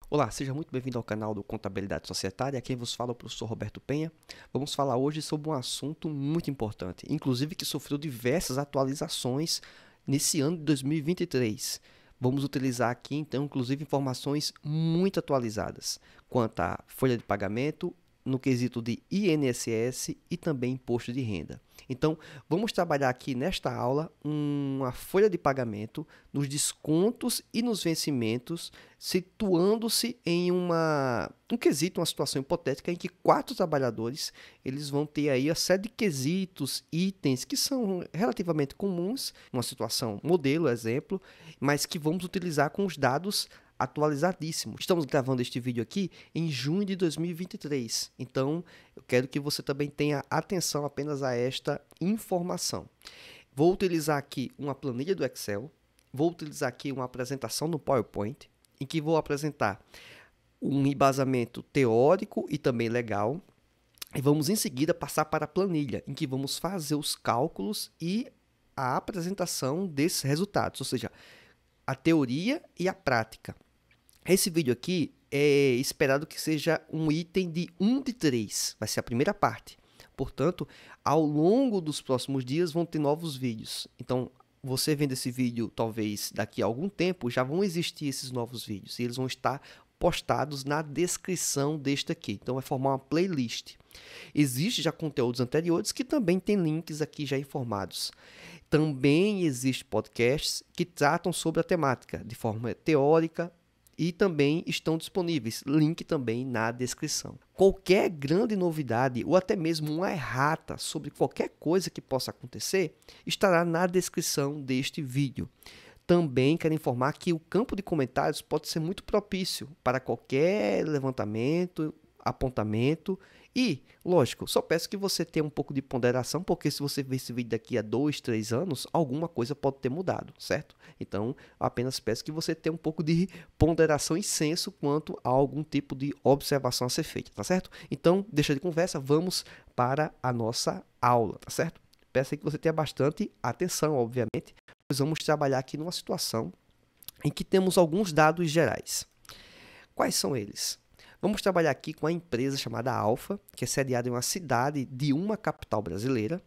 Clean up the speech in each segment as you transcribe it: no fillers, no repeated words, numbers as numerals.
Olá, seja muito bem-vindo ao canal do Contabilidade Societária. Quem vos fala é o professor Roberto Penha. Vamos falar hoje sobre um assunto muito importante, inclusive que sofreu diversas atualizações nesse ano de 2023. Vamos utilizar aqui, então, inclusive informações muito atualizadas quanto à folha de pagamento, no quesito de INSS e também imposto de renda. Então, vamos trabalhar aqui nesta aula uma folha de pagamento nos descontos e nos vencimentos, situando-se em um quesito, uma situação hipotética em que 4 trabalhadores eles vão ter aí a série de quesitos, itens que são relativamente comuns, uma situação modelo, exemplo, mas que vamos utilizar com os dados atualizadíssimos. Estamos gravando este vídeo aqui em junho de 2023, então eu quero que você também tenha atenção apenas a esta informação. Vou utilizar aqui uma planilha do Excel, vou utilizar aqui uma apresentação no PowerPoint, em que vou apresentar um embasamento teórico e também legal, e vamos em seguida passar para a planilha, em que vamos fazer os cálculos e a apresentação desses resultados, ou seja, a teoria e a prática. Esse vídeo aqui é esperado que seja um item de 1 de 3, vai ser a primeira parte. Portanto, ao longo dos próximos dias vão ter novos vídeos. Então, você vendo esse vídeo, talvez daqui a algum tempo, já vão existir esses novos vídeos. E eles vão estar postados na descrição deste aqui. Então, vai formar uma playlist. Existem já conteúdos anteriores que também tem links aqui já informados. Também existem podcasts que tratam sobre a temática de forma teórica, e também estão disponíveis, link também na descrição. Qualquer grande novidade ou até mesmo uma errata sobre qualquer coisa que possa acontecer estará na descrição deste vídeo. Também quero informar que o campo de comentários pode ser muito propício para qualquer levantamento, apontamento e, lógico, só peço que você tenha um pouco de ponderação, porque se você ver esse vídeo daqui a 2, 3 anos, alguma coisa pode ter mudado, certo? Então, apenas peço que você tenha um pouco de ponderação e senso quanto a algum tipo de observação a ser feita, tá certo? Então, deixa de conversa, vamos para a nossa aula, tá certo? Peço aí que você tenha bastante atenção, obviamente, pois vamos trabalhar aqui numa situação em que temos alguns dados gerais. Quais são eles? Vamos trabalhar aqui com a empresa chamada Alfa, que é sediada em uma cidade de uma capital brasileira,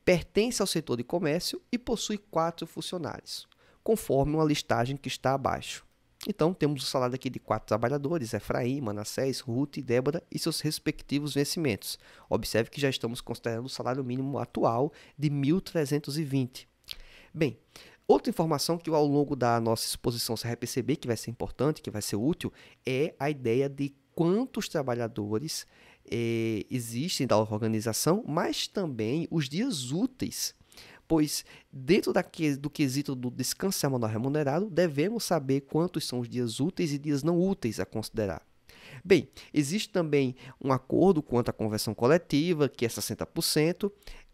pertence ao setor de comércio e possui 4 funcionários, conforme uma listagem que está abaixo. Então, temos o salário aqui de 4 trabalhadores, Efraim, Manassés, Ruth e Débora, e seus respectivos vencimentos. Observe que já estamos considerando o salário mínimo atual de 1.320. Bem, outra informação que ao longo da nossa exposição você vai perceber que vai ser importante, que vai ser útil, é a ideia de quantos trabalhadores existem da organização, mas também os dias úteis. Pois dentro do quesito do descanso semanal remunerado, devemos saber quantos são os dias úteis e dias não úteis a considerar. Bem, existe também um acordo quanto à conversão coletiva, que é 60%,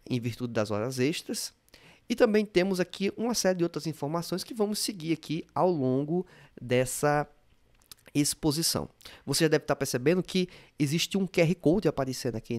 em virtude das horas extras. E também temos aqui uma série de outras informações que vamos seguir aqui ao longo dessa exposição. Você já deve estar percebendo que existe um QR Code aparecendo aqui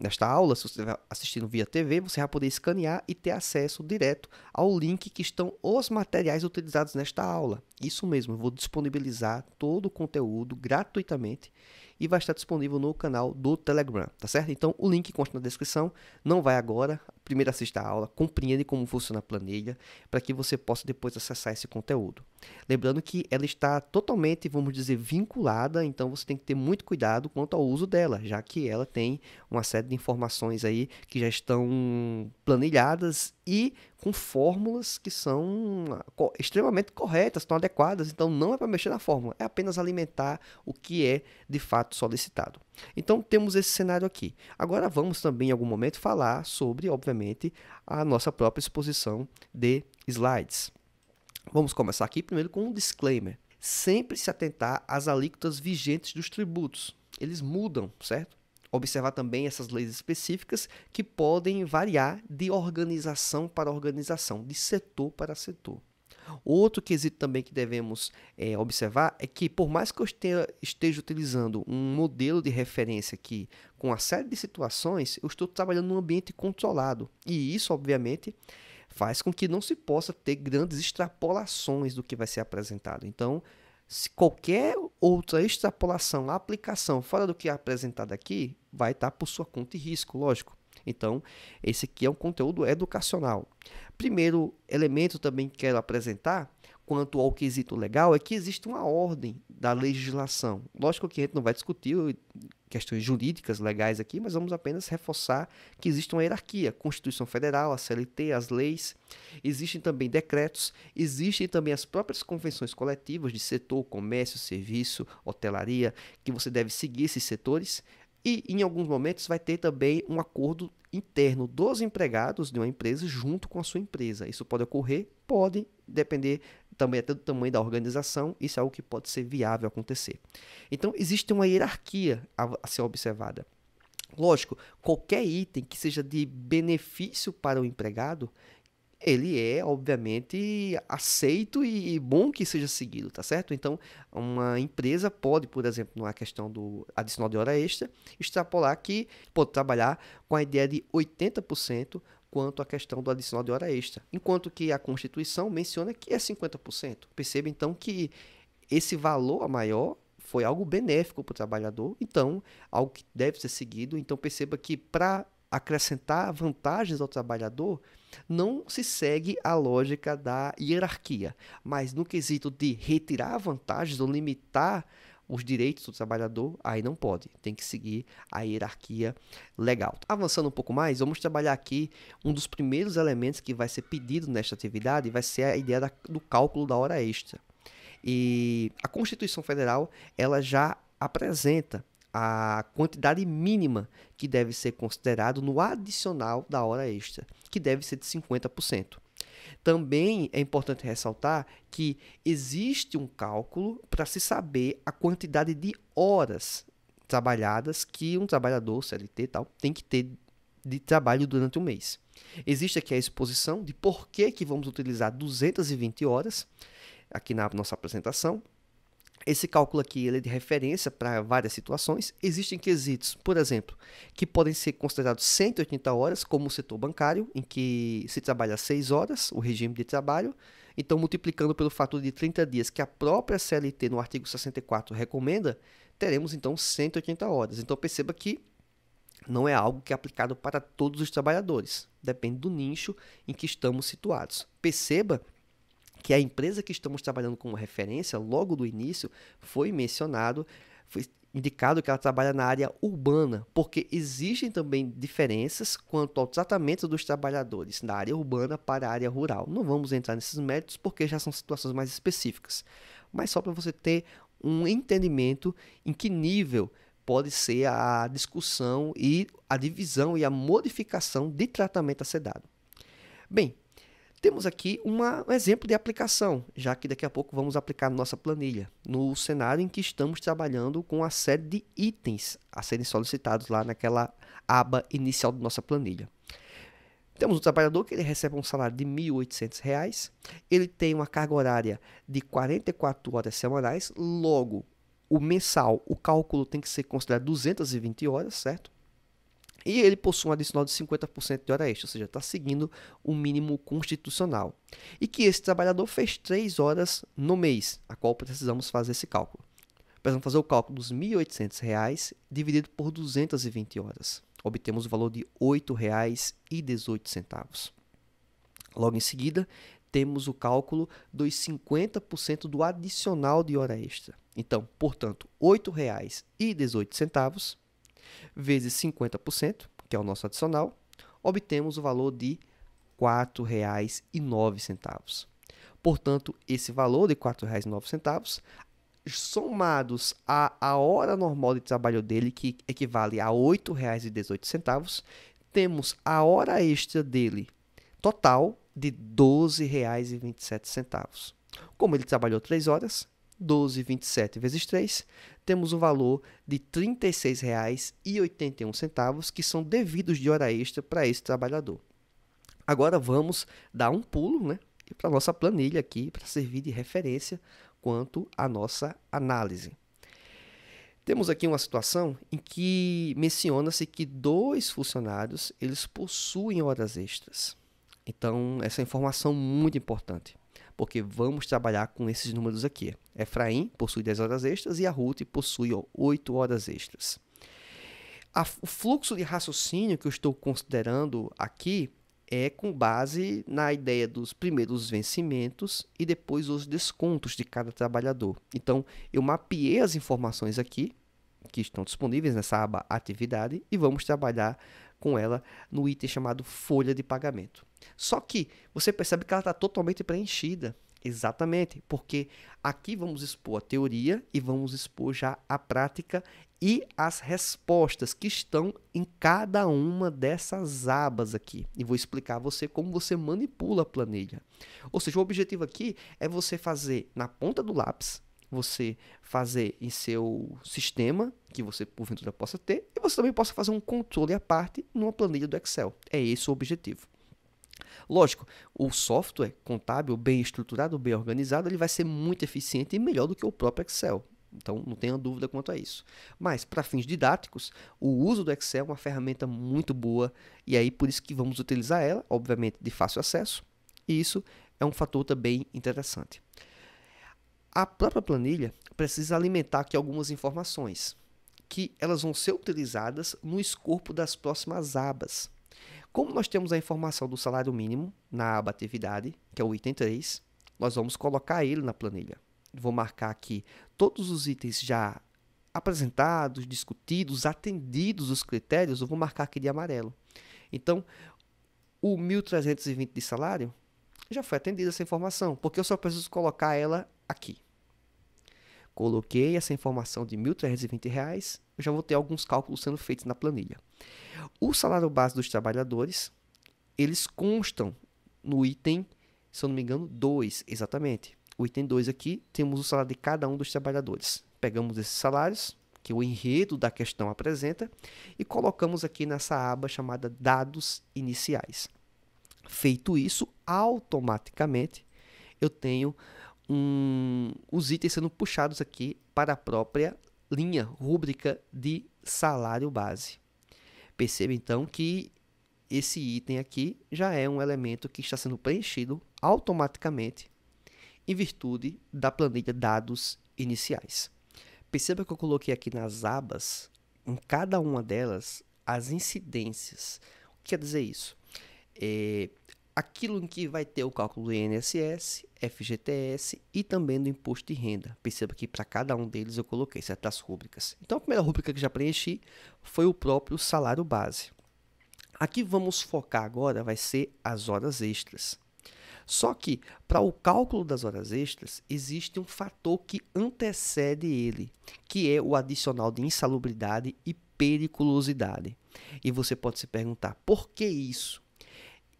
nesta aula. Se você estiver assistindo via TV, você vai poder escanear e ter acesso direto ao link que estão os materiais utilizados nesta aula. Isso mesmo, eu vou disponibilizar todo o conteúdo gratuitamente e vai estar disponível no canal do Telegram, tá certo? Então, o link consta na descrição, não vai agora, primeiro assista a aula, compreende como funciona a planilha, para que você possa depois acessar esse conteúdo. Lembrando que ela está totalmente, vamos dizer, vinculada, então você tem que ter muito cuidado quanto ao uso dela, já que ela tem uma série de informações aí que já estão planilhadas e com fórmulas que são extremamente corretas, estão adequadas, então não é para mexer na fórmula, é apenas alimentar o que é de fato solicitado. Então temos esse cenário aqui. Agora vamos também em algum momento falar sobre, obviamente, a nossa própria exposição de slides. Vamos começar aqui primeiro com um disclaimer. Sempre se atentar às alíquotas vigentes dos tributos. Eles mudam, certo? Observar também essas leis específicas que podem variar de organização para organização, de setor para setor. Outro quesito também que devemos observar é que, por mais que eu esteja utilizando um modelo de referência aqui com uma série de situações, eu estou trabalhando num ambiente controlado. E isso, obviamente, faz com que não se possa ter grandes extrapolações do que vai ser apresentado. Então, Se qualquer outra extrapolação, aplicação fora do que é apresentado aqui, vai estar por sua conta e risco, lógico. Então, esse aqui é um conteúdo educacional. Primeiro elemento também que quero apresentar, quanto ao quesito legal, é que existe uma ordem da legislação. Lógico que a gente não vai discutir questões jurídicas legais aqui, mas vamos apenas reforçar que existe uma hierarquia. Constituição Federal, a CLT, as leis, existem também decretos, existem também as próprias convenções coletivas de setor, comércio, serviço, hotelaria, que você deve seguir esses setores. E, em alguns momentos, vai ter também um acordo interno dos empregados de uma empresa junto com a sua empresa. Isso pode ocorrer? Pode, depender também até do tamanho da organização. Isso é algo que pode ser viável acontecer. Então, existe uma hierarquia a ser observada. Lógico, qualquer item que seja de benefício para o empregado, ele é, obviamente, aceito e bom que seja seguido, tá certo? Então, uma empresa pode, por exemplo, na questão do adicional de hora extra, extrapolar que pode trabalhar com a ideia de 80% quanto à questão do adicional de hora extra, enquanto que a Constituição menciona que é 50%. Perceba, então, que esse valor a maior foi algo benéfico para o trabalhador, então, algo que deve ser seguido. Então, perceba que para acrescentar vantagens ao trabalhador, não se segue a lógica da hierarquia, mas no quesito de retirar vantagens ou limitar os direitos do trabalhador, aí não pode, tem que seguir a hierarquia legal. Avançando um pouco mais, vamos trabalhar aqui um dos primeiros elementos que vai ser pedido nesta atividade, vai ser a ideia do cálculo da hora extra. E a Constituição Federal, ela já apresenta a quantidade mínima que deve ser considerado no adicional da hora extra, que deve ser de 50%. Também é importante ressaltar que existe um cálculo para se saber a quantidade de horas trabalhadas que um trabalhador CLT e tal tem que ter de trabalho durante o mês. Existe aqui a exposição de por que vamos utilizar 220 horas aqui na nossa apresentação. Esse cálculo aqui ele é de referência para várias situações. Existem quesitos, por exemplo, que podem ser considerados 180 horas, como o setor bancário, em que se trabalha 6 horas, o regime de trabalho. Então, multiplicando pelo fator de 30 dias que a própria CLT, no artigo 64, recomenda, teremos, então, 180 horas. Então, perceba que não é algo que é aplicado para todos os trabalhadores. Depende do nicho em que estamos situados. Perceba que a empresa que estamos trabalhando como referência, logo do início, foi mencionado, foi indicado que ela trabalha na área urbana, porque existem também diferenças quanto ao tratamento dos trabalhadores da área urbana para a área rural. Não vamos entrar nesses méritos porque já são situações mais específicas, mas só para você ter um entendimento em que nível pode ser a discussão e a divisão e a modificação de tratamento a ser dado. Bem, temos aqui um exemplo de aplicação, já que daqui a pouco vamos aplicar na nossa planilha, no cenário em que estamos trabalhando com a série de itens a serem solicitados lá naquela aba inicial da nossa planilha. Temos um trabalhador que ele recebe um salário de R$ 1.800, ele tem uma carga horária de 44 horas semanais, logo, o mensal, o cálculo tem que ser considerado 220 horas, certo? E ele possui um adicional de 50% de hora extra, ou seja, está seguindo o mínimo constitucional. E que esse trabalhador fez 3 horas no mês, a qual precisamos fazer esse cálculo. Precisamos fazer o cálculo dos R$ 1.800 dividido por 220 horas. Obtemos o valor de R$ 8,18. Logo em seguida, temos o cálculo dos 50% do adicional de hora extra. Então, portanto, R$ 8,18 vezes 50%, que é o nosso adicional, obtemos o valor de R$ 4,09. Portanto, esse valor de R$ 4,09, somados à hora normal de trabalho dele, que equivale a R$ 8,18, temos a hora extra dele total de R$ 12,27. Como ele trabalhou 3 horas, 12,27 vezes 3, temos o valor de R$ 36,81, que são devidos de hora extra para esse trabalhador. Agora vamos dar um pulo, né, para a nossa planilha aqui, para servir de referência quanto à nossa análise. Temos aqui uma situação em que menciona-se que 2 funcionários eles possuem horas extras. Então, essa é informação muito importante. porque vamos trabalhar com esses números aqui. Efraim possui 10 horas extras e a Ruth possui 8 horas extras. O fluxo de raciocínio que eu estou considerando aqui é com base na ideia dos primeiros vencimentos e depois os descontos de cada trabalhador. Então, eu mapeei as informações aqui, que estão disponíveis nessa aba Atividade, e vamos trabalhar com ela no item chamado Folha de Pagamento. Só que você percebe que ela está totalmente preenchida. Exatamente, porque aqui vamos expor a teoria e vamos expor já a prática e as respostas que estão em cada uma dessas abas aqui. E vou explicar a você como você manipula a planilha. Ou seja, o objetivo aqui é você fazer na ponta do lápis, você fazer em seu sistema, que você porventura possa ter, e você também possa fazer um controle à parte numa planilha do Excel. É esse o objetivo. Lógico, o software contábil bem estruturado, bem organizado, ele vai ser muito eficiente e melhor do que o próprio Excel. Então, não tenha dúvida quanto a isso. Mas, para fins didáticos, o uso do Excel é uma ferramenta muito boa e aí por isso que vamos utilizar ela, obviamente de fácil acesso, e isso é um fator também interessante. A própria planilha precisa alimentar aqui algumas informações, que elas vão ser utilizadas no escopo das próximas abas. Como nós temos a informação do salário mínimo na aba Atividade, que é o item 3, nós vamos colocar ele na planilha. Vou marcar aqui todos os itens já apresentados, discutidos, atendidos os critérios, eu vou marcar aqui de amarelo. Então, o 1.320 de salário, já foi atendida essa informação, porque eu só preciso colocar ela aqui. Coloquei essa informação de R$ 1.320, eu já vou ter alguns cálculos sendo feitos na planilha. O salário base dos trabalhadores, eles constam no item, se eu não me engano, 2, exatamente. O item 2 aqui, temos o salário de cada um dos trabalhadores. Pegamos esses salários, que o enredo da questão apresenta, e colocamos aqui nessa aba chamada Dados Iniciais. Feito isso, automaticamente, eu tenho os itens sendo puxados aqui para a própria linha rúbrica de salário base. Perceba então que esse item aqui já é um elemento que está sendo preenchido automaticamente em virtude da planilha Dados Iniciais. Perceba que eu coloquei aqui nas abas, em cada uma delas, as incidências. O que quer dizer isso? Aquilo em que vai ter o cálculo do INSS, FGTS e também do imposto de renda. Perceba que para cada um deles eu coloquei certas rúbricas. Então, a primeira rúbrica que já preenchi foi o próprio salário base. Aqui vamos focar agora, vai ser as horas extras. Só que, para o cálculo das horas extras, existe um fator que antecede ele, que é o adicional de insalubridade e periculosidade. E você pode se perguntar, por que isso?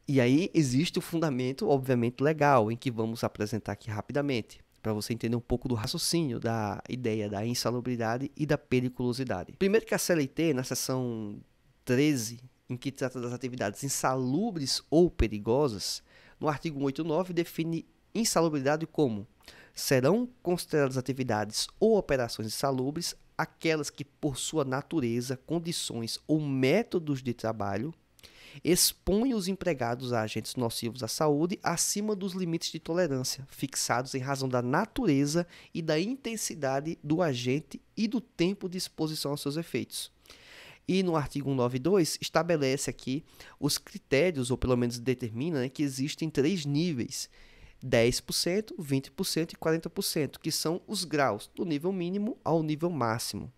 E aí existe o fundamento, obviamente, legal, em que vamos apresentar aqui rapidamente, para você entender um pouco do raciocínio da ideia da insalubridade e da periculosidade. Primeiro que a CLT, na seção 13, em que trata das atividades insalubres ou perigosas, no artigo 189 define insalubridade como: serão consideradas atividades ou operações insalubres aquelas que, por sua natureza, condições ou métodos de trabalho, expõe os empregados a agentes nocivos à saúde acima dos limites de tolerância, fixados em razão da natureza e da intensidade do agente e do tempo de exposição aos seus efeitos. E no artigo 192 estabelece aqui os critérios, ou pelo menos determina, né, que existem 3 níveis, 10%, 20% e 40%, que são os graus, do nível mínimo ao nível máximo.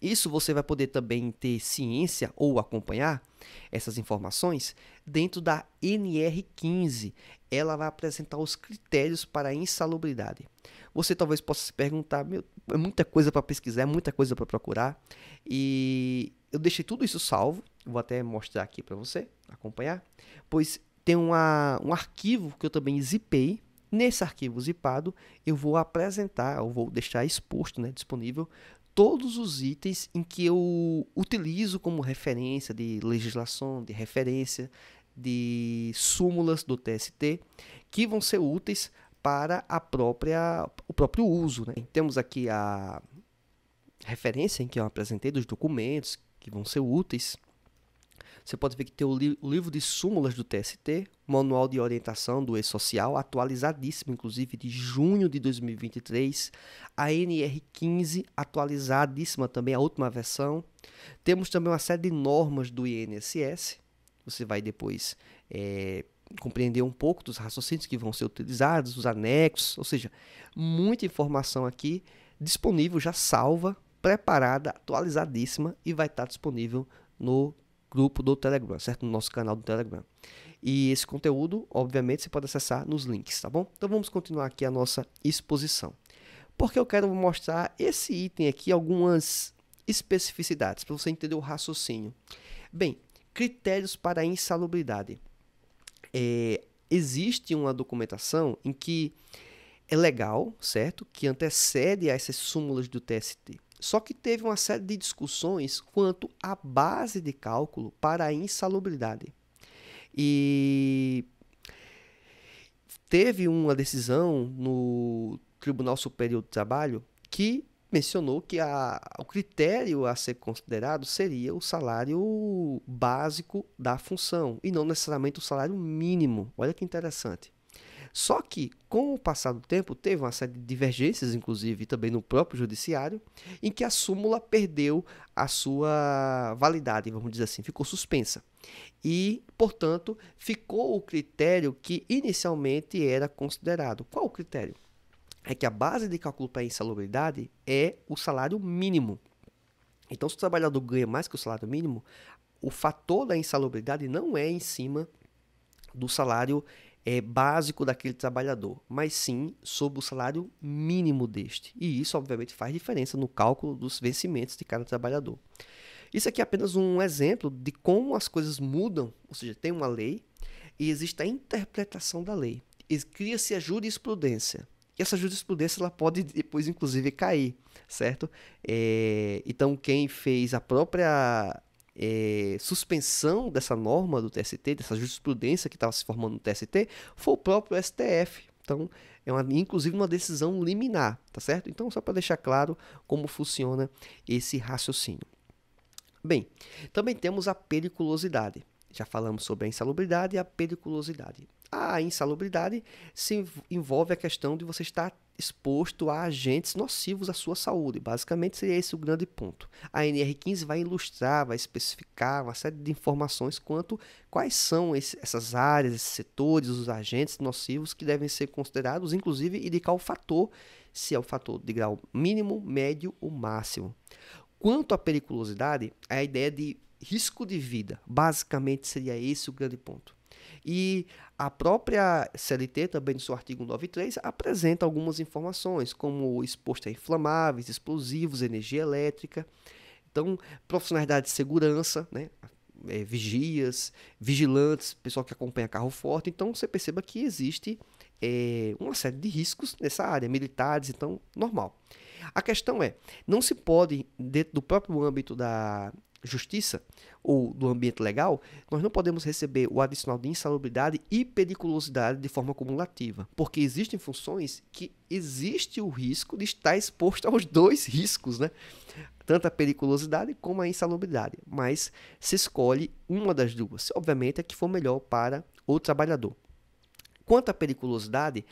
Isso você vai poder também ter ciência ou acompanhar essas informações dentro da NR15. Ela vai apresentar os critérios para a insalubridade. Você talvez possa se perguntar, é muita coisa para pesquisar, é muita coisa para procurar. E eu deixei tudo isso salvo, vou até mostrar aqui para você acompanhar, pois tem um arquivo que eu também zipei. Nesse arquivo zipado, eu vou apresentar, eu vou deixar exposto, né, disponível, todos os itens em que eu utilizo como referência de legislação, de referência, de súmulas do TST, que vão ser úteis para o próprio uso, né? Temos aqui a referência em que eu apresentei dos documentos que vão ser úteis. Você pode ver que tem o livro de súmulas do TST, Manual de Orientação do E-Social, atualizadíssimo, inclusive, de junho de 2023. A NR15, atualizadíssima também, a última versão. Temos também uma série de normas do INSS. Você vai depois compreender um pouco dos raciocínios que vão ser utilizados, os anexos, ou seja, muita informação aqui disponível, já salva, preparada, atualizadíssima e vai estar disponível no grupo do Telegram, certo? No nosso canal do Telegram. E esse conteúdo, obviamente, você pode acessar nos links, tá bom? Então vamos continuar aqui a nossa exposição. Porque eu quero mostrar esse item aqui, algumas especificidades, para você entender o raciocínio. Bem, critérios para a insalubridade. Existe uma documentação em que é legal, certo? Que antecede a essas súmulas do TST. Só que teve uma série de discussões quanto à base de cálculo para a insalubridade. E teve uma decisão no Tribunal Superior do Trabalho que mencionou que o critério a ser considerado seria o salário básico da função e não necessariamente o salário mínimo. Olha que interessante. Só que, com o passar do tempo, teve uma série de divergências, inclusive também no próprio judiciário, em que a súmula perdeu a sua validade, vamos dizer assim, ficou suspensa. E, portanto, ficou o critério que inicialmente era considerado. Qual o critério? É que a base de cálculo para a insalubridade é o salário mínimo. Então, se o trabalhador ganha mais que o salário mínimo, o fator da insalubridade não é em cima do salário básico daquele trabalhador, mas sim sobre o salário mínimo deste. E isso, obviamente, faz diferença no cálculo dos vencimentos de cada trabalhador. Isso aqui é apenas um exemplo de como as coisas mudam, ou seja, tem uma lei e existe a interpretação da lei. Cria-se a jurisprudência. E essa jurisprudência ela pode depois, inclusive, cair, certo? Então, quem fez a própria suspensão dessa norma do TST, dessa jurisprudência que estava se formando no TST, foi o próprio STF. Então, inclusive uma decisão liminar, tá certo? Então, só para deixar claro como funciona esse raciocínio. Bem, também temos a periculosidade. Já falamos sobre a insalubridade e a periculosidade. A insalubridade se envolve a questão de você estar exposto a agentes nocivos à sua saúde. Basicamente, seria esse o grande ponto. A NR15 vai ilustrar, vai especificar uma série de informações quanto quais são essas áreas, esses setores, os agentes nocivos que devem ser considerados, inclusive indicar o fator, se é o fator de grau mínimo, médio ou máximo. Quanto à periculosidade, é a ideia de risco de vida. Basicamente, seria esse o grande ponto. E a própria CLT, também no seu artigo 93, apresenta algumas informações, como exposto a inflamáveis, explosivos, energia elétrica. Então, profissionalidade de segurança, né? Vigias, vigilantes, pessoal que acompanha carro forte. Então, você perceba que existe uma série de riscos nessa área, militares, então, normal. A questão é, não se pode, dentro do próprio âmbito da justiça ou do ambiente legal, nós não podemos receber o adicional de insalubridade e periculosidade de forma cumulativa, porque existem funções que existe o risco de estar exposto aos dois riscos, né? Tanto a periculosidade como a insalubridade, mas se escolhe uma das duas, obviamente é que for melhor para o trabalhador. Quanto à periculosidade,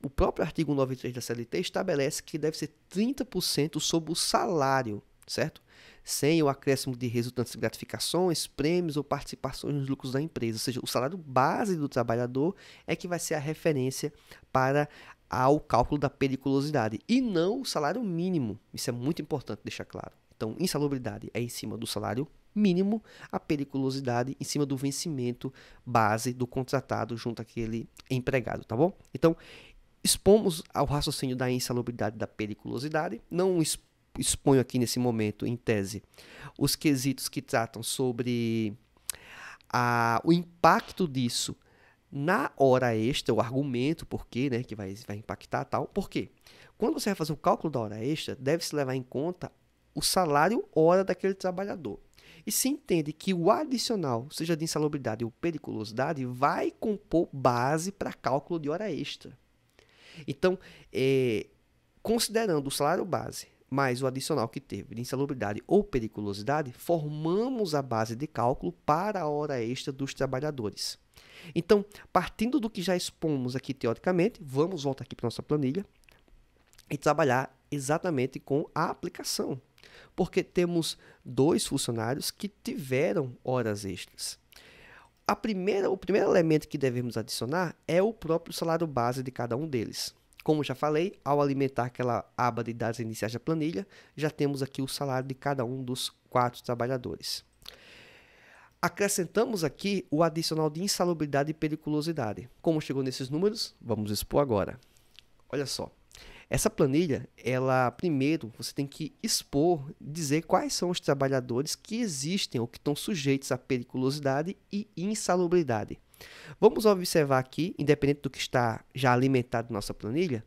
o próprio artigo 93 da CLT estabelece que deve ser 30% sobre o salário, certo? Sem o acréscimo de resultantes de gratificações, prêmios ou participações nos lucros da empresa. Ou seja, o salário base do trabalhador é que vai ser a referência para o cálculo da periculosidade e não o salário mínimo. Isso é muito importante deixar claro. Então, insalubridade é em cima do salário mínimo, a periculosidade em cima do vencimento base do contratado junto àquele empregado, tá bom? Então, expomos ao raciocínio da insalubridade e da periculosidade, não exponho aqui nesse momento, em tese, os quesitos que tratam sobre o impacto disso na hora extra, o argumento por quê, né, que vai impactar tal. Por quê? Quando você vai fazer o cálculo da hora extra, deve-se levar em conta o salário hora daquele trabalhador. E se entende que o adicional, seja de insalubridade ou periculosidade, vai compor base para cálculo de hora extra. Então, considerando o salário base, mais o adicional que teve de insalubridade ou periculosidade, formamos a base de cálculo para a hora extra dos trabalhadores. Então, partindo do que já expomos aqui teoricamente, vamos voltar aqui para a nossa planilha e trabalhar exatamente com a aplicação, porque temos 2 funcionários que tiveram horas extras. O primeiro elemento que devemos adicionar é o próprio salário base de cada um deles. Como já falei, ao alimentar aquela aba de dados iniciais da planilha, já temos aqui o salário de cada um dos 4 trabalhadores. Acrescentamos aqui o adicional de insalubridade e periculosidade. Como chegou nesses números? Vamos expor agora. Olha só. Essa planilha, primeiro, você tem que expor, dizer quais são os trabalhadores que existem ou que estão sujeitos à periculosidade e insalubridade. Vamos observar aqui, independente do que está já alimentado na nossa planilha,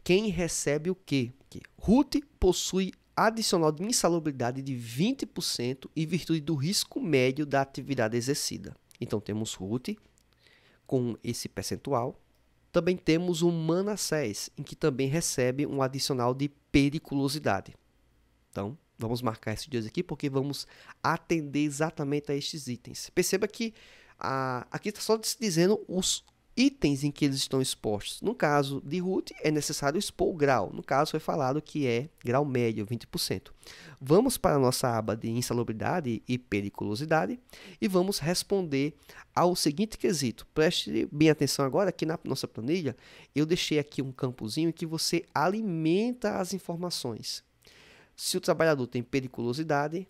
quem recebe o quê? Ruth possui adicional de insalubridade de 20% em virtude do risco médio da atividade exercida. Então, temos Ruth com esse percentual. Também temos o Manassés, em que também recebe um adicional de periculosidade. Então, vamos marcar esses dias aqui, porque vamos atender exatamente a estes itens. Perceba que aqui está só dizendo os itens em que eles estão expostos. No caso de Ruth, é necessário expor o grau. No caso, foi falado que é grau médio, 20%. Vamos para a nossa aba de insalubridade e periculosidade e vamos responder ao seguinte quesito. Preste bem atenção agora, aqui na nossa planilha, eu deixei aqui um campozinho em que você alimenta as informações. Se o trabalhador tem periculosidade,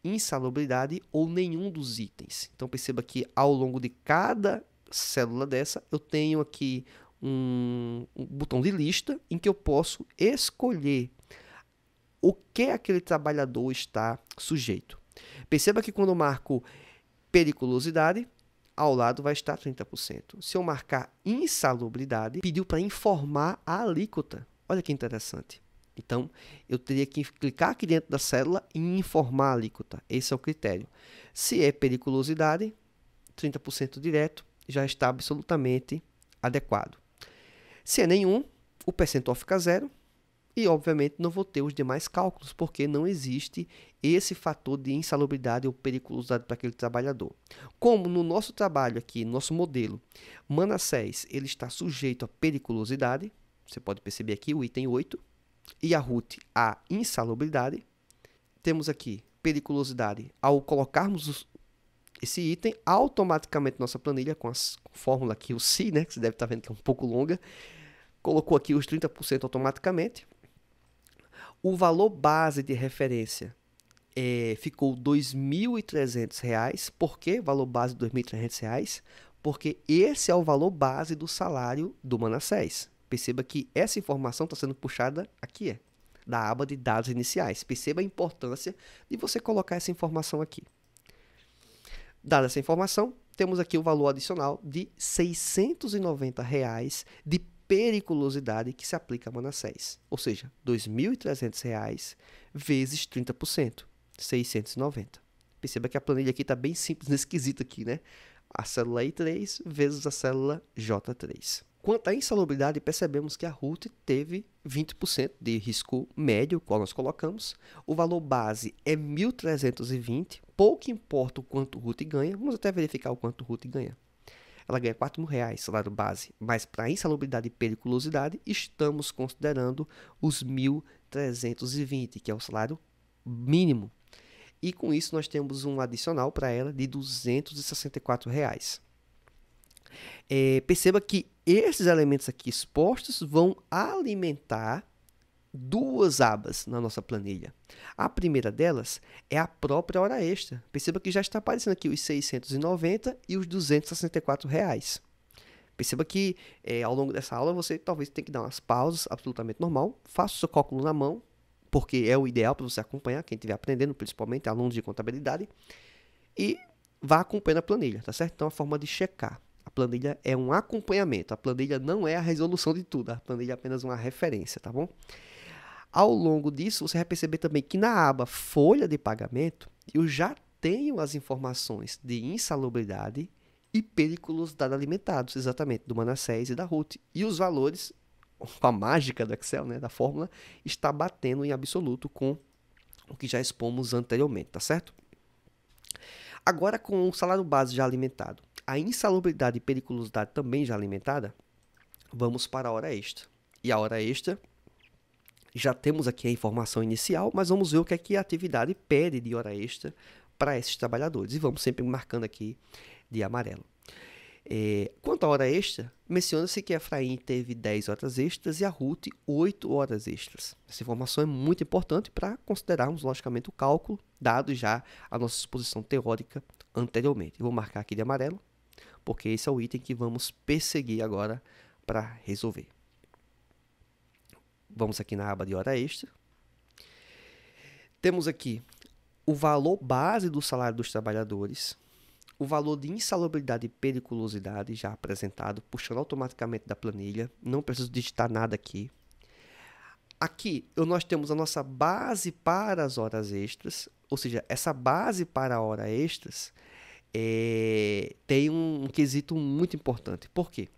insalubridade ou nenhum dos itens. Então, perceba que ao longo de cada célula dessa, eu tenho aqui um botão de lista em que eu posso escolher o que aquele trabalhador está sujeito. Perceba que quando eu marco periculosidade, ao lado vai estar 30%. Se eu marcar insalubridade, pediu para informar a alíquota. Olha que interessante. Então, eu teria que clicar aqui dentro da célula e informar a alíquota. Esse é o critério. Se é periculosidade, 30% direto, já está absolutamente adequado. Se é nenhum, o percentual fica 0 e, obviamente, não vou ter os demais cálculos, porque não existe esse fator de insalubridade ou periculosidade para aquele trabalhador. Como no nosso trabalho aqui, nosso modelo, Manassés, ele está sujeito a periculosidade, você pode perceber aqui o item 8, e a Ruth a insalubridade. Temos aqui periculosidade. Ao colocarmos esse item, automaticamente nossa planilha, com a fórmula aqui, o SI, né, que você deve estar vendo que é um pouco longa, colocou aqui os 30% automaticamente. O valor base de referência ficou R$ 2.300. Por que valor base de R$ 2.300? Porque esse é o valor base do salário do Manassés. Perceba que essa informação está sendo puxada aqui, da aba de dados iniciais. Perceba a importância de você colocar essa informação aqui. Dada essa informação, temos aqui o valor adicional de R$ 690 de periculosidade que se aplica a Manassés. Ou seja, R$ 2.300 vezes 30%, 690. Perceba que a planilha aqui está bem simples nesse quesito aqui, né? A célula I3 vezes a célula J3. Quanto à insalubridade, percebemos que a Ruth teve 20% de risco médio, qual nós colocamos. O valor base é 1.320. Pouco importa o quanto Ruth ganha. Vamos até verificar o quanto Ruth ganha. Ela ganha R$ 4.000, salário base. Mas para insalubridade e periculosidade, estamos considerando os 1.320, que é o salário mínimo. E com isso, nós temos um adicional para ela de R$ 264. Perceba que esses elementos aqui expostos vão alimentar 2 abas na nossa planilha. A primeira delas é a própria hora extra. Perceba que já está aparecendo aqui os 690 e os R$ 264. Perceba que ao longo dessa aula você talvez tenha que dar umas pausas, absolutamente normal. Faça o seu cálculo na mão, porque é o ideal para você acompanhar, quem estiver aprendendo, principalmente alunos de contabilidade, e vá acompanhando a planilha, tá certo? Então, a forma de checar. A planilha é um acompanhamento, a planilha não é a resolução de tudo, a planilha é apenas uma referência, tá bom? Ao longo disso, você vai perceber também que na aba Folha de Pagamento, eu já tenho as informações de insalubridade e periculosidade alimentados, exatamente, do Manassés e da Ruth. E os valores com a mágica do Excel, né, da fórmula, está batendo em absoluto com o que já expomos anteriormente, tá certo? Agora, com o salário base já alimentado, a insalubridade e periculosidade também já alimentada, vamos para a hora extra. E a hora extra, já temos aqui a informação inicial, mas vamos ver o que é que a atividade pede de hora extra para esses trabalhadores. E vamos sempre marcando aqui de amarelo. Quanto à hora extra, menciona-se que a Efraim teve 10 horas extras e a Ruth 8 horas extras. Essa informação é muito importante para considerarmos, logicamente, o cálculo, dado já a nossa exposição teórica anteriormente. Eu vou marcar aqui de amarelo, porque esse é o item que vamos perseguir agora para resolver. Vamos aqui na aba de hora extra. Temos aqui o valor base do salário dos trabalhadores, o valor de insalubridade e periculosidade já apresentado, puxando automaticamente da planilha, não preciso digitar nada aqui. Aqui nós temos a nossa base para as horas extras, ou seja, essa base para horas extras tem um quesito muito importante. Por quê?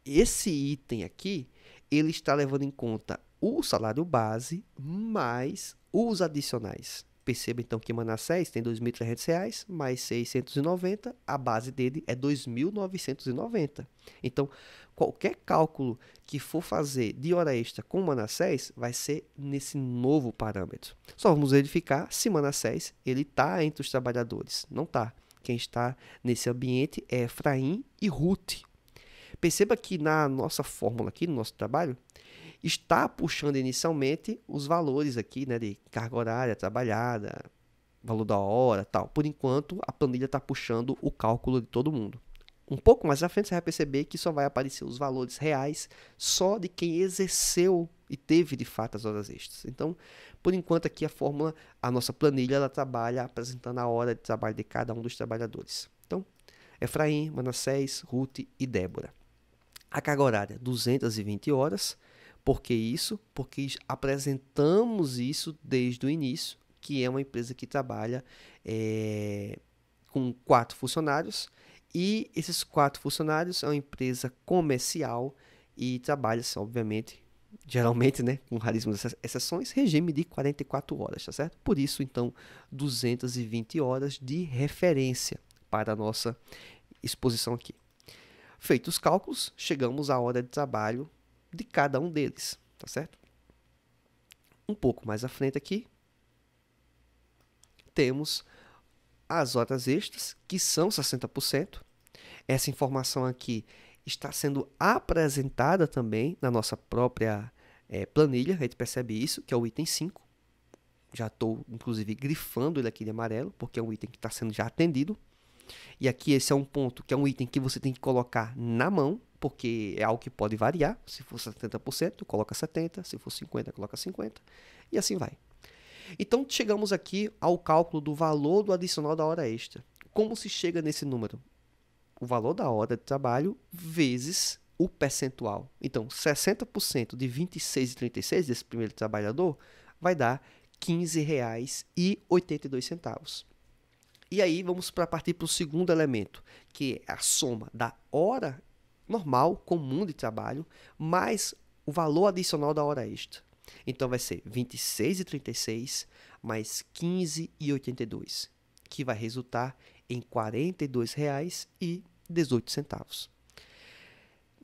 Esse item aqui, ele está levando em conta o salário base mais os adicionais. Perceba então que Manassés tem R$ 2.300 mais 690, a base dele é 2.990. Então, qualquer cálculo que for fazer de hora extra com Manassés vai ser nesse novo parâmetro. Só vamos verificar se Manassés está entre os trabalhadores. Não está. Quem está nesse ambiente é Efraim e Ruth. Perceba que na nossa fórmula aqui, no nosso trabalho, está puxando inicialmente os valores aqui, né, de carga horária trabalhada, valor da hora, tal. Por enquanto, a planilha está puxando o cálculo de todo mundo. Um pouco mais à frente, você vai perceber que só vai aparecer os valores reais só de quem exerceu e teve, de fato, as horas extras. Então, por enquanto, aqui a fórmula, a nossa planilha, ela trabalha apresentando a hora de trabalho de cada um dos trabalhadores. Então, Efraim, Manassés, Ruth e Débora. A carga horária, 220 horas. Por que isso? Porque apresentamos isso desde o início, que é uma empresa que trabalha com 4 funcionários, e esses 4 funcionários são uma empresa comercial e trabalha, obviamente, geralmente, né, com raríssimas exceções, regime de 44 horas, tá certo? Por isso, então, 220 horas de referência para a nossa exposição aqui. Feitos os cálculos, chegamos à hora de trabalho de cada um deles, tá certo? Um pouco mais à frente aqui, temos as horas extras, que são 60%. Essa informação aqui está sendo apresentada também na nossa própria planilha, a gente percebe isso, que é o item 5. Já estou, inclusive, grifando ele aqui de amarelo, porque é um item que está sendo já atendido. E aqui esse é um ponto que é um item que você tem que colocar na mão, porque é algo que pode variar. Se for 70%, coloca 70%, se for 50%, coloca 50%, e assim vai. Então, chegamos aqui ao cálculo do valor do adicional da hora extra. Como se chega nesse número? O valor da hora de trabalho vezes o percentual. Então, 60% de 26,36 desse primeiro trabalhador vai dar R$ 15,82. E aí vamos partir para o segundo elemento, que é a soma da hora normal, comum de trabalho, mais o valor adicional da hora extra. Então vai ser 26,36 mais 15,82, que vai resultar em R$ 42,18.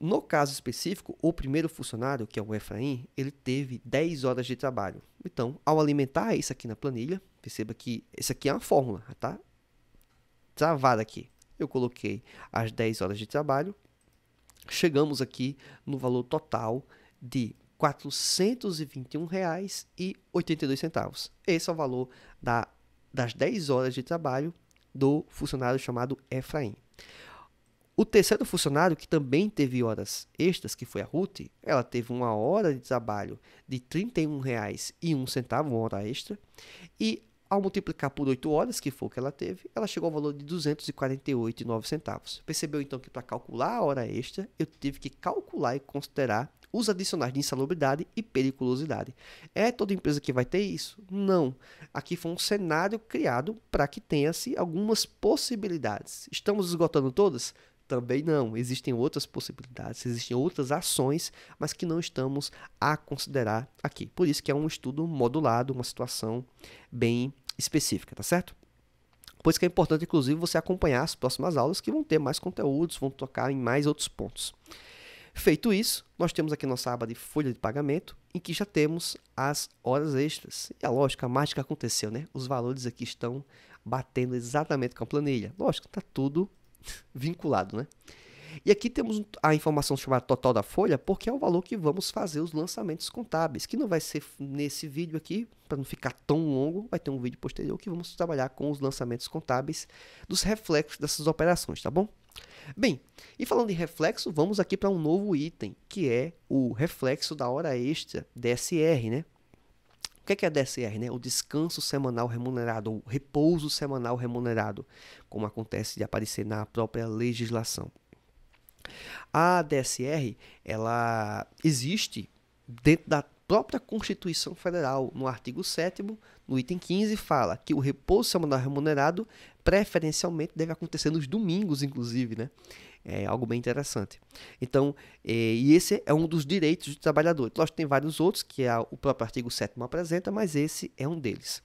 No caso específico, o primeiro funcionário, que é o Efraim, ele teve 10 horas de trabalho. Então, ao alimentar isso aqui na planilha, perceba que essa aqui é uma fórmula, tá? Travada aqui. Eu coloquei as 10 horas de trabalho. Chegamos aqui no valor total de R$ 421,82. Esse é o valor das 10 horas de trabalho do funcionário chamado Efraim. O terceiro funcionário, que também teve horas extras, que foi a Ruth, ela teve uma hora de trabalho de R$ 31,01, uma hora extra, e ao multiplicar por 8 horas, que foi o que ela teve, ela chegou ao valor de R$ 248,09. Percebeu então que para calcular a hora extra, eu tive que calcular e considerar os adicionais de insalubridade e periculosidade. É toda empresa que vai ter isso? Não. Aqui foi um cenário criado para que tenha-se algumas possibilidades. Estamos esgotando todas? Também não. Existem outras possibilidades, existem outras ações, mas que não estamos a considerar aqui. Por isso que é um estudo modulado, uma situação bem específica, tá certo? Por isso que é importante, inclusive, você acompanhar as próximas aulas que vão ter mais conteúdos, vão tocar em mais outros pontos. Feito isso, nós temos aqui nossa aba de folha de pagamento, em que já temos as horas extras. E a lógica, a mágica aconteceu, né? Os valores aqui estão batendo exatamente com a planilha. Lógico, está tudo vinculado, né? E aqui temos a informação chamada total da folha, porque é o valor que vamos fazer os lançamentos contábeis, que não vai ser nesse vídeo aqui, para não ficar tão longo, vai ter um vídeo posterior que vamos trabalhar com os lançamentos contábeis dos reflexos dessas operações, tá bom? Bem, e falando em reflexo, vamos aqui para um novo item, que é o reflexo da hora extra, DSR, né? O que é a DSR, né? O descanso semanal remunerado, ou repouso semanal remunerado, como acontece de aparecer na própria legislação. A DSR, ela existe dentro da própria Constituição Federal, no artigo 7º, no item 15, fala que o repouso semanal remunerado preferencialmente deve acontecer nos domingos, inclusive, né? É algo bem interessante. Então, e esse é um dos direitos do trabalhador. Lógico que tem vários outros que o próprio artigo 7º apresenta, mas esse é um deles.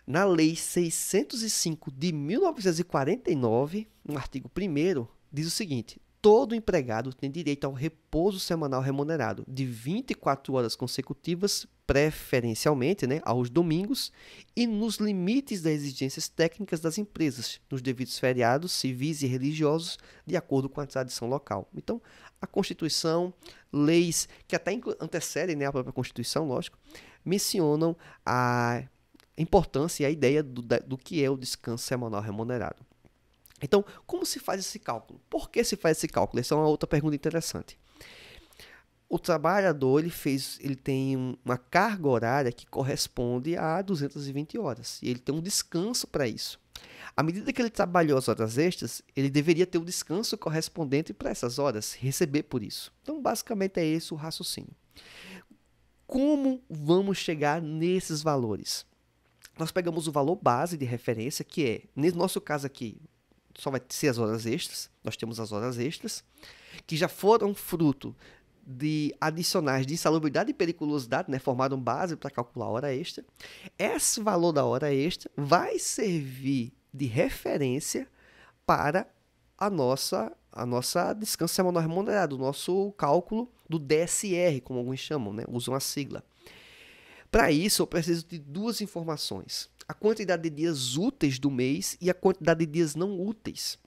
Na Lei 605 de 1949, no artigo 1º, diz o seguinte: todo empregado tem direito ao repouso semanal remunerado de 24 horas consecutivas, preferencialmente, né, aos domingos, e nos limites das exigências técnicas das empresas, nos devidos feriados civis e religiosos, de acordo com a tradição local. Então, a Constituição, leis que até antecedem, né, a própria Constituição, lógico, mencionam a importância e a ideia do que é o descanso semanal remunerado. Então, como se faz esse cálculo? Por que se faz esse cálculo? Essa é uma outra pergunta interessante. O trabalhador ele tem uma carga horária que corresponde a 220 horas. E ele tem um descanso para isso. À medida que ele trabalhou as horas extras, ele deveria ter o descanso correspondente para essas horas, receber por isso. Então, basicamente, é esse o raciocínio. Como vamos chegar nesses valores? Nós pegamos o valor base de referência, que é, no nosso caso aqui, só vai ser as horas extras. Nós temos as horas extras, que já foram fruto de adicionais de insalubridade e periculosidade, né, formaram base para calcular a hora extra. Esse valor da hora extra vai servir de referência para a nossa descanso semanal remunerado, o nosso cálculo do DSR, como alguns chamam, né, usam a sigla. Para isso, eu preciso de duas informações: a quantidade de dias úteis do mês e a quantidade de dias não úteis.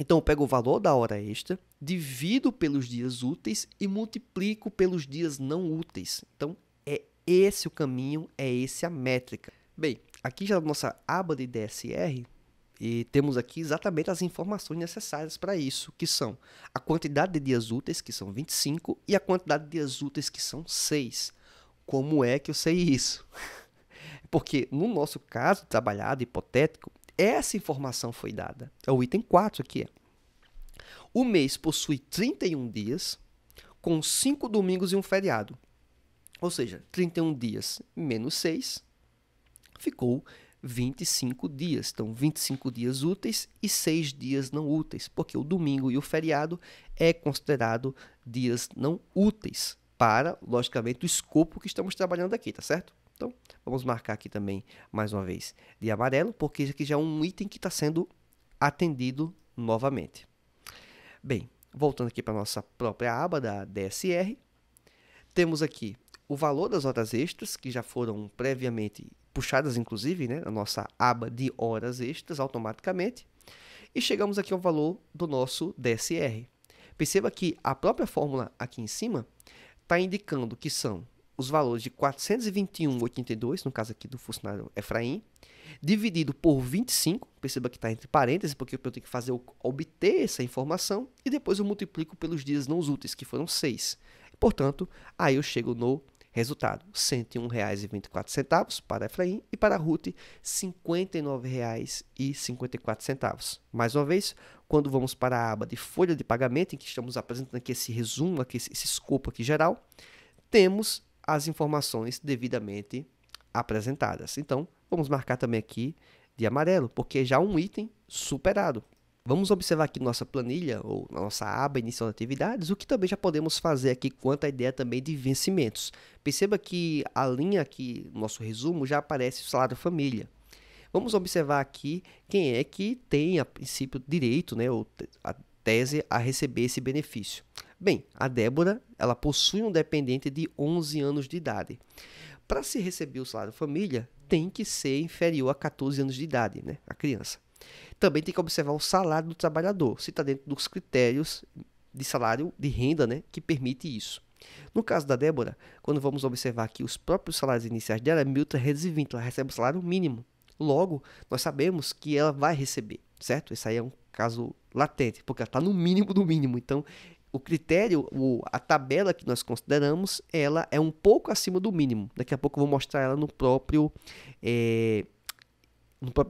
Então, eu pego o valor da hora extra, divido pelos dias úteis e multiplico pelos dias não úteis. Então, é esse o caminho, é essa a métrica. Bem, aqui já na nossa aba de DSR, e temos aqui exatamente as informações necessárias para isso, que são a quantidade de dias úteis, que são 25, e a quantidade de dias úteis, que são 6. Como é que eu sei isso? Porque no nosso caso trabalhado, hipotético, essa informação foi dada. É o item 4 aqui. O mês possui 31 dias, com 5 domingos e um feriado. Ou seja, 31 dias menos 6, ficou 25 dias. Então, 25 dias úteis e 6 dias não úteis, porque o domingo e o feriado é considerado dias não úteis para, logicamente, o escopo que estamos trabalhando aqui, tá certo? Então, vamos marcar aqui também, mais uma vez, de amarelo, porque aqui já é um item que está sendo atendido novamente. Bem, voltando aqui para a nossa própria aba da DSR, temos aqui o valor das horas extras, que já foram previamente puxadas, inclusive, né, na nossa aba de horas extras, automaticamente, e chegamos aqui ao valor do nosso DSR. Perceba que a própria fórmula aqui em cima está indicando que são os valores de 421,82, no caso aqui do funcionário Efraim, dividido por 25, perceba que está entre parênteses, porque eu tenho que obter essa informação, e depois eu multiplico pelos dias não úteis, que foram 6. Portanto, aí eu chego no resultado, R$ 101,24 para Efraim e para Ruth, R$ 59,54. Mais uma vez, quando vamos para a aba de folha de pagamento, em que estamos apresentando aqui esse resumo, aqui, esse escopo aqui geral, temos as informações devidamente apresentadas. Então, vamos marcar também aqui de amarelo, porque já um item superado. Vamos observar aqui nossa planilha, ou na nossa aba inicial de atividades, o que também já podemos fazer aqui quanto à ideia também de vencimentos. Perceba que a linha aqui, no nosso resumo, já aparece o salário família. Vamos observar aqui quem é que tem, a princípio, direito, né, ou a tese a receber esse benefício. Bem, a Débora, ela possui um dependente de 11 anos de idade. Para se receber o salário família, tem que ser inferior a 14 anos de idade, né, a criança. Também tem que observar o salário do trabalhador, se está dentro dos critérios de salário de renda, né, que permite isso. No caso da Débora, quando vamos observar aqui os próprios salários iniciais dela, é 1.320, ela recebe o salário mínimo. Logo, nós sabemos que ela vai receber, certo? Isso aí é um caso latente, porque ela está no mínimo do mínimo. Então, o critério, a tabela que nós consideramos, ela é um pouco acima do mínimo. Daqui a pouco eu vou mostrar ela no próprio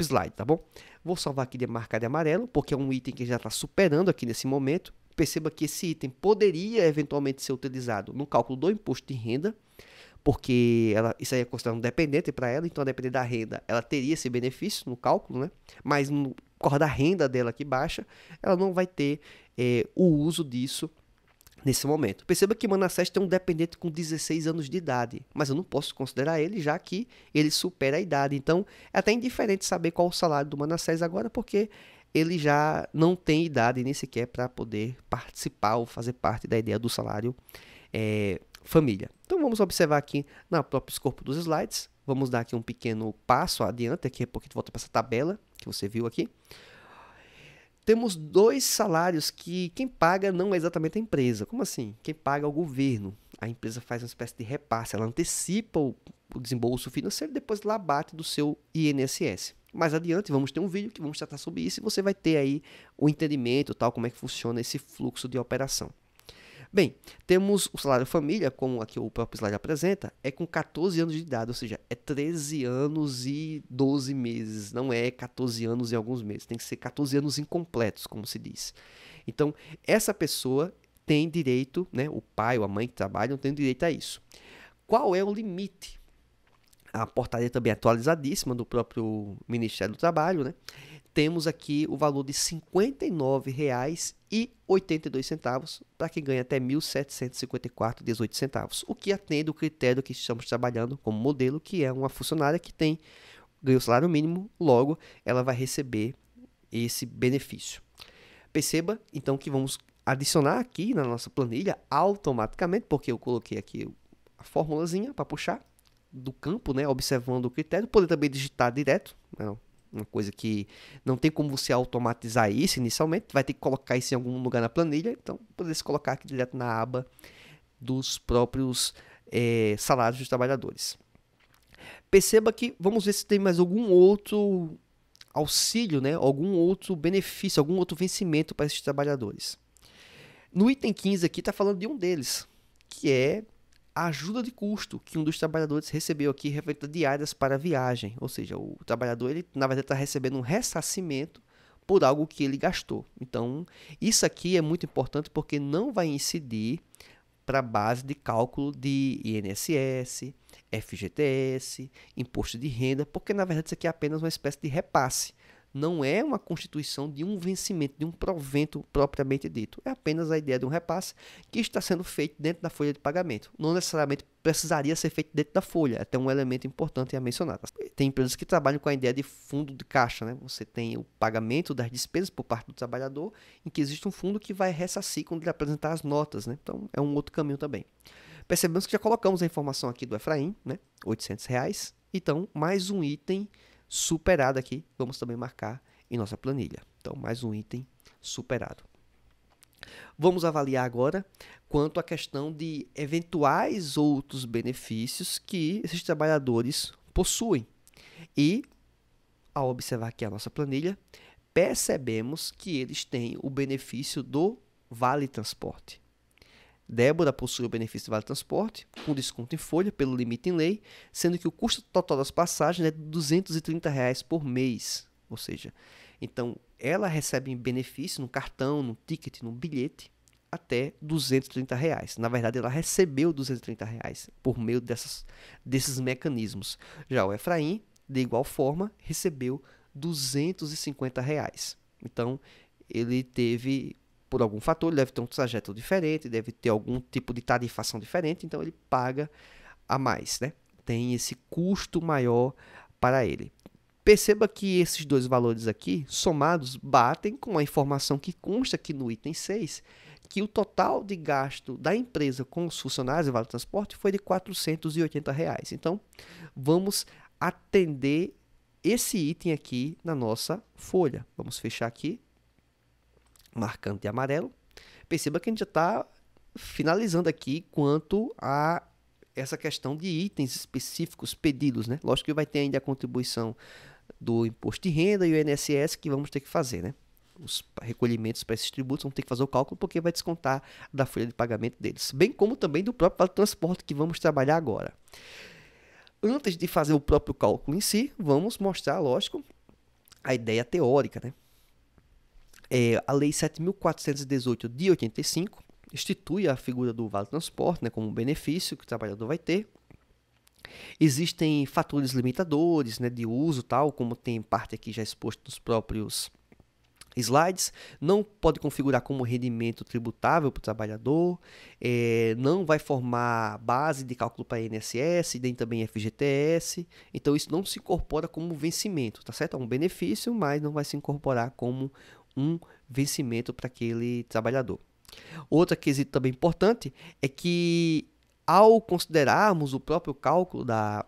slide, tá bom? Vou salvar aqui de marcar de amarelo, porque é um item que já está superando aqui nesse momento. Perceba que esse item poderia eventualmente ser utilizado no cálculo do imposto de renda, porque isso aí é considerado um dependente para ela, então a depender da renda, ela teria esse benefício no cálculo, né? Mas no corre da renda dela que baixa, ela não vai ter o uso disso nesse momento. Perceba que Manassés tem um dependente com 16 anos de idade, mas eu não posso considerar ele, já que ele supera a idade. Então, é até indiferente saber qual o salário do Manassés agora, porque ele já não tem idade nem sequer para poder participar ou fazer parte da ideia do salário família. Então, vamos observar aqui no próprio escopo dos slides. Vamos dar aqui um pequeno passo adiante, aqui, porque a gente volta para essa tabela que você viu aqui. Temos dois salários que quem paga não é exatamente a empresa. Como assim? Quem paga é o governo. A empresa faz uma espécie de repasse, ela antecipa o desembolso financeiro e depois lá bate do seu INSS. Mais adiante, vamos ter um vídeo que vamos tratar sobre isso e você vai ter aí o entendimento, tal, como é que funciona esse fluxo de operação. Bem, temos o salário família, como aqui o próprio slide apresenta, é com 14 anos de idade, ou seja, é 13 anos e 12 meses, não é 14 anos e alguns meses, tem que ser 14 anos incompletos, como se diz. Então, essa pessoa tem direito, né, o pai ou a mãe que trabalham tem direito a isso. Qual é o limite? A portaria também é atualizadíssima do próprio Ministério do Trabalho, né? Temos aqui o valor de R$ 59,82 para quem ganha até R$ 1.754,18, o que atende o critério que estamos trabalhando como modelo, que é uma funcionária que ganhou o salário mínimo, logo ela vai receber esse benefício. Perceba, então, que vamos adicionar aqui na nossa planilha automaticamente, porque eu coloquei aqui a formulazinha para puxar do campo, né, observando o critério, poder também digitar direto, não. Uma coisa que não tem como você automatizar isso inicialmente, vai ter que colocar isso em algum lugar na planilha, então poderia se colocar aqui direto na aba dos próprios salários dos trabalhadores. Perceba que, vamos ver se tem mais algum outro auxílio, né? Algum outro benefício, algum outro vencimento para esses trabalhadores. No item 15 aqui está falando de um deles, que é a ajuda de custo que um dos trabalhadores recebeu aqui referente a diárias para a viagem. Ou seja, o trabalhador, ele, na verdade, está recebendo um ressarcimento por algo que ele gastou. Então, isso aqui é muito importante porque não vai incidir para a base de cálculo de INSS, FGTS, imposto de renda, porque, na verdade, isso aqui é apenas uma espécie de repasse. Não é uma constituição de um vencimento, de um provento propriamente dito. É apenas a ideia de um repasse que está sendo feito dentro da folha de pagamento. Não necessariamente precisaria ser feito dentro da folha, é até um elemento importante a mencionar. Tem empresas que trabalham com a ideia de fundo de caixa, né? Você tem o pagamento das despesas por parte do trabalhador, em que existe um fundo que vai ressarcir quando ele apresentar as notas, né? Então, é um outro caminho também. Percebemos que já colocamos a informação aqui do Efraim, né? R$ 800. Então, mais um item superado aqui, vamos também marcar em nossa planilha. Então, mais um item superado. Vamos avaliar agora quanto à questão de eventuais outros benefícios que esses trabalhadores possuem. E, ao observar aqui a nossa planilha, percebemos que eles têm o benefício do Vale Transporte. Débora possui o benefício do Vale Transporte, com desconto em folha pelo limite em lei, sendo que o custo total das passagens é de R$ 230 por mês. Ou seja, então ela recebe benefício no cartão, no ticket, no bilhete, até R$ 230. Na verdade, ela recebeu R$ 230 por meio desses mecanismos. Já o Efraim, de igual forma, recebeu R$ 250. Então, ele teve, por algum fator, ele deve ter um trajeto diferente, deve ter algum tipo de tarifação diferente, então ele paga a mais, né? Tem esse custo maior para ele. Perceba que esses dois valores aqui, somados, batem com a informação que consta aqui no item 6, que o total de gasto da empresa com os funcionários de Vale Transporte foi de R$ 480. Então, vamos atender esse item aqui na nossa folha. Vamos fechar aqui, marcando de amarelo. Perceba que a gente já está finalizando aqui quanto a essa questão de itens específicos pedidos, né? Lógico que vai ter ainda a contribuição do imposto de renda e o INSS que vamos ter que fazer, né? Os recolhimentos para esses tributos vão ter que fazer o cálculo porque vai descontar da folha de pagamento deles, bem como também do próprio Vale Transporte que vamos trabalhar agora. Antes de fazer o próprio cálculo em si, vamos mostrar, lógico, a ideia teórica, né? A Lei 7.418 de 85 institui a figura do Vale Transporte, né, como um benefício que o trabalhador vai ter. Existem fatores limitadores, né, de uso, tal, como tem parte aqui já exposto nos próprios slides. Não pode configurar como rendimento tributável para o trabalhador, não vai formar base de cálculo para INSS, nem também FGTS, então isso não se incorpora como vencimento, tá certo? É um benefício, mas não vai se incorporar como um vencimento para aquele trabalhador. Outro quesito também importante é que, ao considerarmos o próprio cálculo da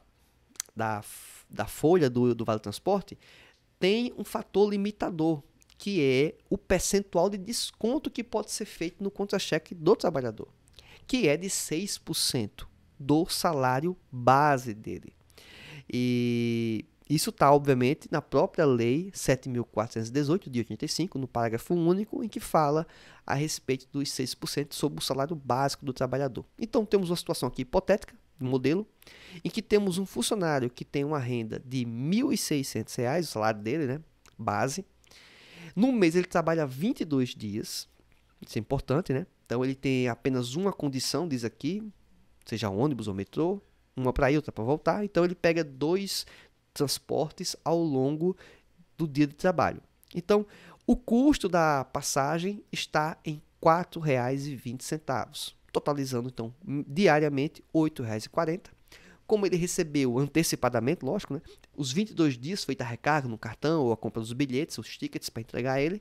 folha do Vale Transporte, tem um fator limitador, que é o percentual de desconto que pode ser feito no contra-cheque do trabalhador, que é de 6% do salário base dele. E isso está, obviamente, na própria Lei 7.418 de 85, no parágrafo único, em que fala a respeito dos 6% sobre o salário básico do trabalhador. Então, temos uma situação aqui hipotética, um modelo, em que temos um funcionário que tem uma renda de R$ 1.600, o salário dele, né, base. No mês ele trabalha 22 dias, isso é importante, né? Então, ele tem apenas uma condição, diz aqui, seja ônibus ou metrô, uma para ir, outra para voltar. Então, ele pega 2 transportes ao longo do dia de trabalho. Então, o custo da passagem está em R$ 4,20, totalizando, então, diariamente R$ 8,40. Como ele recebeu antecipadamente, lógico, né? Os 22 dias feita a recarga no cartão ou a compra dos bilhetes, os tickets para entregar ele,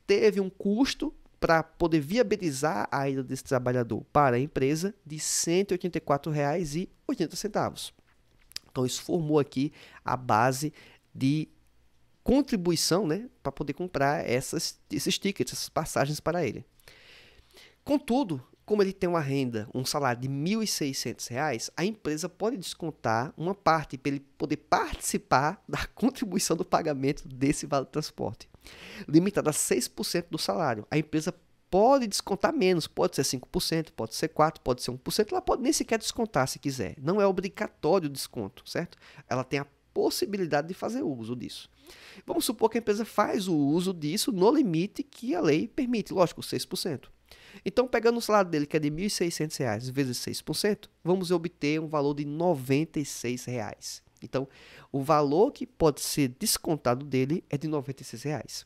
teve um custo para poder viabilizar a ida desse trabalhador para a empresa de R$ 184,80. Então, isso formou aqui a base de contribuição, né, para poder comprar esses tickets, essas passagens para ele. Contudo, como ele tem uma renda, um salário de R$ 1.600, a empresa pode descontar uma parte para ele poder participar da contribuição do pagamento desse Vale Transporte, limitada a 6% do salário. A empresa pode descontar menos, pode ser 5%, pode ser 4%, pode ser 1%, ela pode nem sequer descontar se quiser. Não é obrigatório o desconto, certo? Ela tem a possibilidade de fazer uso disso. Vamos supor que a empresa faz o uso disso no limite que a lei permite, lógico, 6%. Então, pegando o salário dele, que é de R$ 1.600 vezes 6%, vamos obter um valor de R$ 96. Então, o valor que pode ser descontado dele é de R$ 96.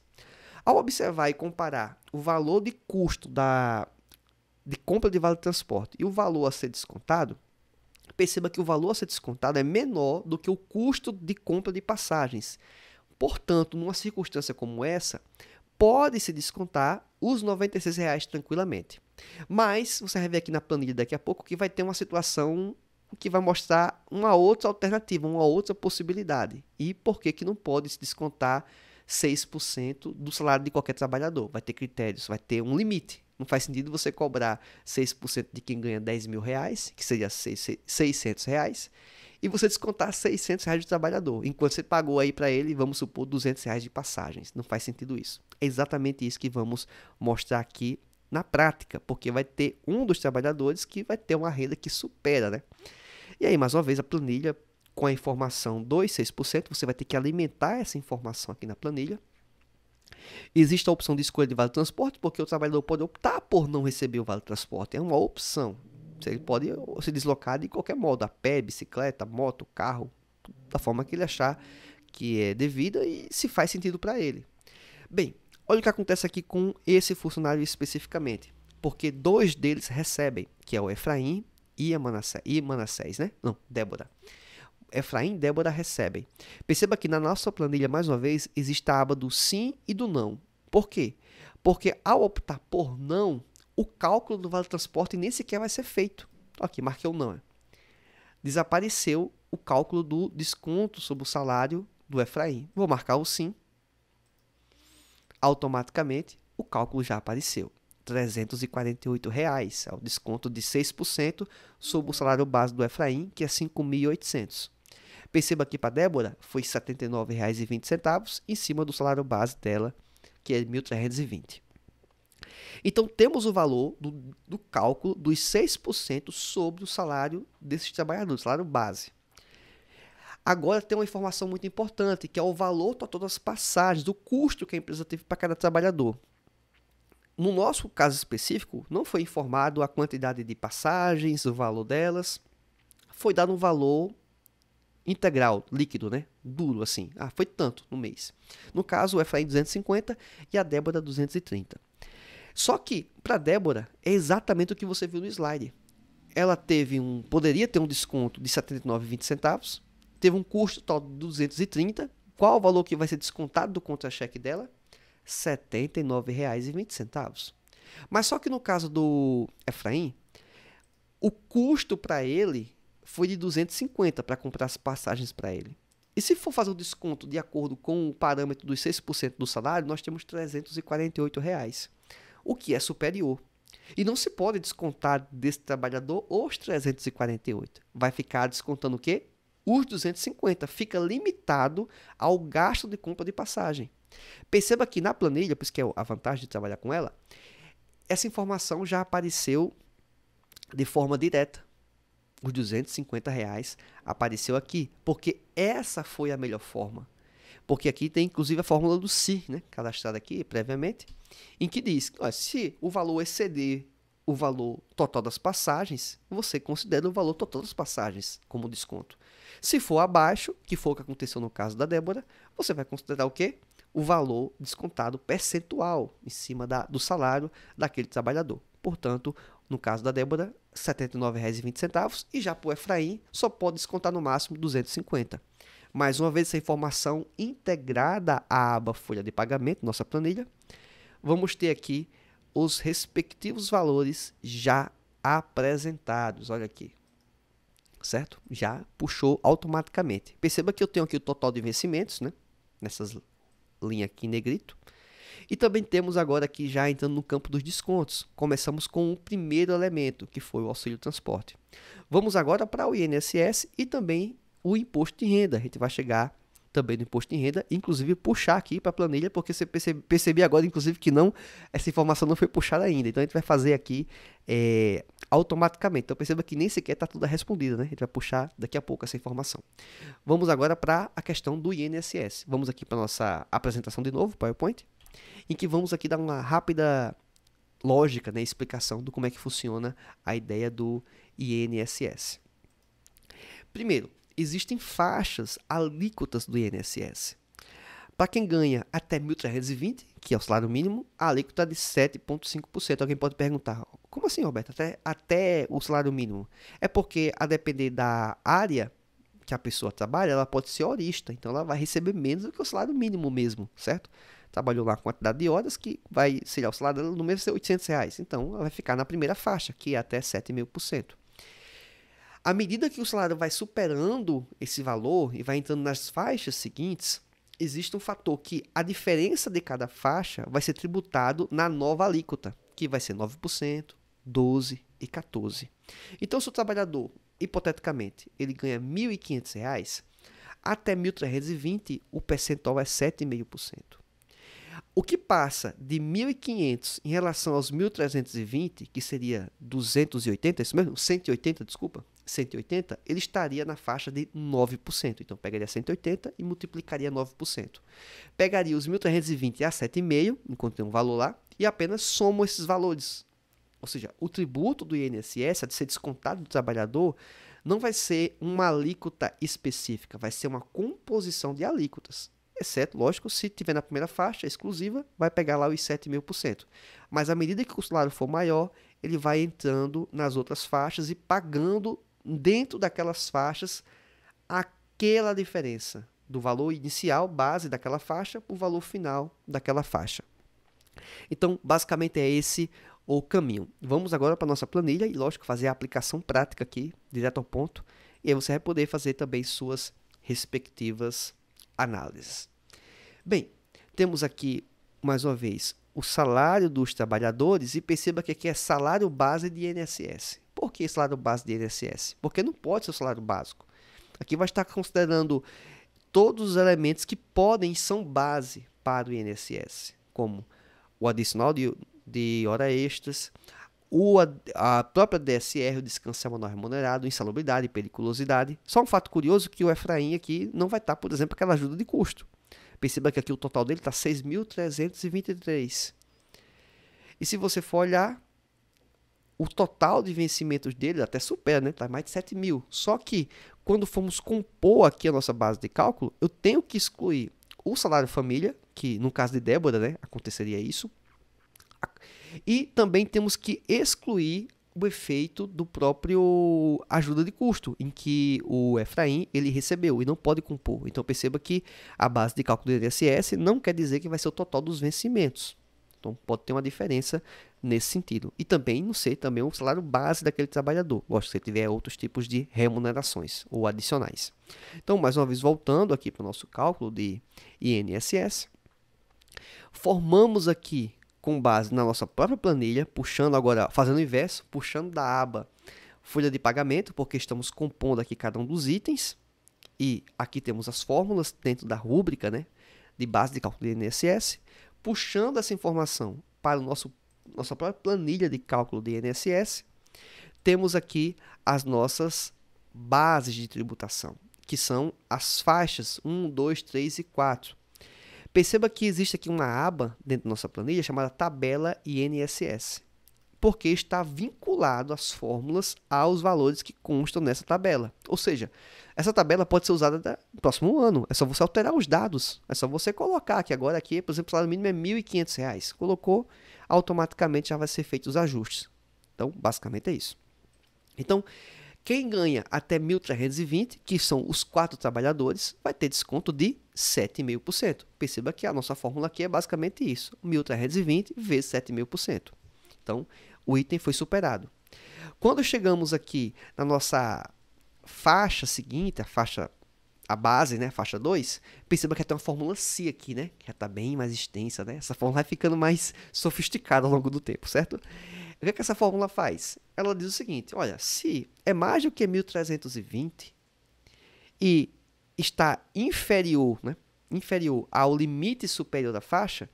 Ao observar e comparar o valor de custo de compra de Vale Transporte e o valor a ser descontado, perceba que o valor a ser descontado é menor do que o custo de compra de passagens. Portanto, numa circunstância como essa, pode-se descontar os R$ 96 tranquilamente. Mas você vai ver aqui na planilha daqui a pouco que vai ter uma situação que vai mostrar uma outra alternativa, uma outra possibilidade. E por que não pode se descontar 6% do salário de qualquer trabalhador? Vai ter critérios, vai ter um limite. Não faz sentido você cobrar 6% de quem ganha R$ 10.000, que seria R$ 600, e você descontar R$ 600 do trabalhador, enquanto você pagou aí para ele, vamos supor, R$ 200 de passagens. Não faz sentido isso. É exatamente isso que vamos mostrar aqui na prática, porque vai ter um dos trabalhadores que vai ter uma renda que supera, né? E aí, mais uma vez, a planilha com a informação dos 6%, você vai ter que alimentar essa informação aqui na planilha. Existe a opção de escolha de Vale Transporte, porque o trabalhador pode optar por não receber o Vale Transporte. É uma opção. Ele pode se deslocar de qualquer modo, a pé, bicicleta, moto, carro, da forma que ele achar que é devida e se faz sentido para ele. Bem, Olha o que acontece aqui com esse funcionário especificamente. Porque dois deles recebem, que é o Efraim e Manassés, né? Não, Débora. Efraim e Débora recebem. Perceba que na nossa planilha, mais uma vez, existe a aba do sim e do não. Por quê? Porque ao optar por não, o cálculo do vale transporte nem sequer vai ser feito. Aqui, marquei o não. Desapareceu o cálculo do desconto sobre o salário do Efraim. Vou marcar o sim. Automaticamente, o cálculo já apareceu. R$ 348, é o desconto de 6% sobre o salário base do Efraim, que é 5.800. Perceba aqui para Débora, foi R$ 79,20 em cima do salário base dela, que é 1.320. Então, temos o valor do cálculo dos 6% sobre o salário desses trabalhadores, salário base. Agora tem uma informação muito importante, que é o valor total das passagens, do custo que a empresa teve para cada trabalhador. No nosso caso específico, não foi informado a quantidade de passagens, o valor delas. Foi dado um valor integral, líquido, né? Duro, assim. Ah, foi tanto no mês. No caso, o Efraim 250 e a Débora 230. Só que, para a Débora, é exatamente o que você viu no slide. Ela poderia ter um desconto de R$ 79,20, teve um custo total de 230. Qual o valor que vai ser descontado do contra-cheque dela? R$ 79,20. Mas só que no caso do Efraim, o custo para ele foi de 250 para comprar as passagens para ele. E se for fazer o desconto de acordo com o parâmetro dos 6% do salário, nós temos R$ 348, o que é superior. E não se pode descontar desse trabalhador os 348. Vai ficar descontando o quê? Os 250. Fica limitado ao gasto de compra de passagem. Perceba que na planilha, por isso que é a vantagem de trabalhar com ela, essa informação já apareceu de forma direta. Os R$ 250 apareceu aqui, porque essa foi a melhor forma. Porque aqui tem inclusive a fórmula do se, né, cadastrada aqui previamente, em que diz, ó, se o valor exceder o valor total das passagens, você considera o valor total das passagens como desconto. Se for abaixo, que foi o que aconteceu no caso da Débora, você vai considerar o quê? O valor descontado percentual em cima do salário daquele trabalhador. Portanto, no caso da Débora, R$ 79,20 e já para o Efraim só pode descontar no máximo 250. Mais uma vez, essa informação integrada à aba folha de pagamento, nossa planilha, vamos ter aqui os respectivos valores já apresentados. Olha aqui, certo? Já puxou automaticamente. Perceba que eu tenho aqui o total de vencimentos, né? Nessas linhas aqui em negrito. E também temos agora aqui já entrando no campo dos descontos. Começamos com o primeiro elemento, que foi o auxílio transporte. Vamos agora para o INSS e também o imposto de renda. A gente vai chegar também no imposto de renda, inclusive puxar aqui para a planilha, porque você percebi agora, inclusive, que essa informação não foi puxada ainda. Então, a gente vai fazer aqui automaticamente. Então, perceba que nem sequer está tudo respondido, né? A gente vai puxar daqui a pouco essa informação. Vamos agora para a questão do INSS. Vamos aqui para a nossa apresentação de novo, PowerPoint, em que vamos aqui dar uma rápida lógica, né, explicação do como é que funciona a ideia do INSS. Primeiro, existem faixas alíquotas do INSS. Para quem ganha até 1.320, que é o salário mínimo, a alíquota é de 7,5%. Alguém pode perguntar, como assim, Roberto? Até o salário mínimo? É porque, a depender da área que a pessoa trabalha, ela pode ser horista, então ela vai receber menos do que o salário mínimo mesmo, certo? Trabalhou lá a quantidade de horas que vai, sei lá, o salário dela no mês vai ser R$ 800. Então, ela vai ficar na primeira faixa, que é até 7,5%. À medida que o salário vai superando esse valor e vai entrando nas faixas seguintes, existe um fator que a diferença de cada faixa vai ser tributado na nova alíquota, que vai ser 9%, 12% e 14%. Então, se o trabalhador, hipoteticamente, ele ganha R$ 1.500, até 1.320, o percentual é 7,5%. O que passa de 1.500 em relação aos 1.320, que seria 280, isso mesmo? 180, desculpa. 180, ele estaria na faixa de 9%. Então, pegaria 180 e multiplicaria 9%. Pegaria os 1.320 a 7,5, enquanto tem um valor lá, e apenas somo esses valores. Ou seja, o tributo do INSS, a de ser descontado do trabalhador, não vai ser uma alíquota específica, vai ser uma composição de alíquotas. exceto, lógico, se tiver na primeira faixa exclusiva, vai pegar lá os 7.000%. Mas à medida que o salário for maior, ele vai entrando nas outras faixas e pagando dentro daquelas faixas aquela diferença do valor inicial, base daquela faixa, para o valor final daquela faixa. Então, basicamente é esse o caminho. Vamos agora para a nossa planilha e, lógico, fazer a aplicação prática aqui, direto ao ponto. E aí você vai poder fazer também suas respectivas análises. Bem, temos aqui, mais uma vez, o salário dos trabalhadores e perceba que aqui é salário base de INSS. Por que salário base de INSS? Porque não pode ser o salário básico. Aqui vai estar considerando todos os elementos que podem e são base para o INSS, como o adicional de horas extras, a própria DSR, o descanso semanal remunerado, insalubridade, periculosidade. Só um fato curioso que o Efraim aqui não vai estar, por exemplo, aquela ajuda de custo. Perceba que aqui o total dele está 6.323. E se você for olhar, o total de vencimentos dele até supera, né? Está mais de 7.000. Só que, quando formos compor aqui a nossa base de cálculo, eu tenho que excluir o salário família, que no caso de Débora, né, aconteceria isso. E também temos que excluir o efeito do próprio ajuda de custo, em que o Efraim ele recebeu e não pode compor. Então perceba que a base de cálculo do INSS não quer dizer que vai ser o total dos vencimentos. Então pode ter uma diferença nesse sentido. E também não ser também o salário base daquele trabalhador. Lógico, se tiver outros tipos de remunerações ou adicionais. Então, mais uma vez, voltando aqui para o nosso cálculo de INSS, formamos aqui com base na nossa própria planilha, puxando agora, fazendo o inverso, puxando da aba folha de pagamento, porque estamos compondo aqui cada um dos itens, e aqui temos as fórmulas dentro da rúbrica, né, de base de cálculo do INSS, puxando essa informação para o nossa própria planilha de cálculo do INSS, temos aqui as nossas bases de tributação, que são as faixas 1, 2, 3 e 4. Perceba que existe aqui uma aba dentro da nossa planilha chamada tabela INSS, porque está vinculado as fórmulas aos valores que constam nessa tabela. Ou seja, essa tabela pode ser usada no próximo ano, é só você alterar os dados, é só você colocar que agora aqui, por exemplo, o salário mínimo é R$ 1.500, colocou, automaticamente já vai ser feitos os ajustes. Então, basicamente é isso. Então, quem ganha até 1.320, que são os 4 trabalhadores, vai ter desconto de 7.500%. Perceba que a nossa fórmula aqui é basicamente isso, 1.320 vezes 7.500%. Então, o item foi superado. Quando chegamos aqui na nossa faixa seguinte, a base, né, faixa 2, perceba que tem uma fórmula C aqui, né, que já está bem mais extensa, né? Essa fórmula vai ficando mais sofisticada ao longo do tempo, certo? O que é que essa fórmula faz? Ela diz o seguinte, olha, se é mais do que 1.320 e está inferior, né, inferior ao limite superior da faixa,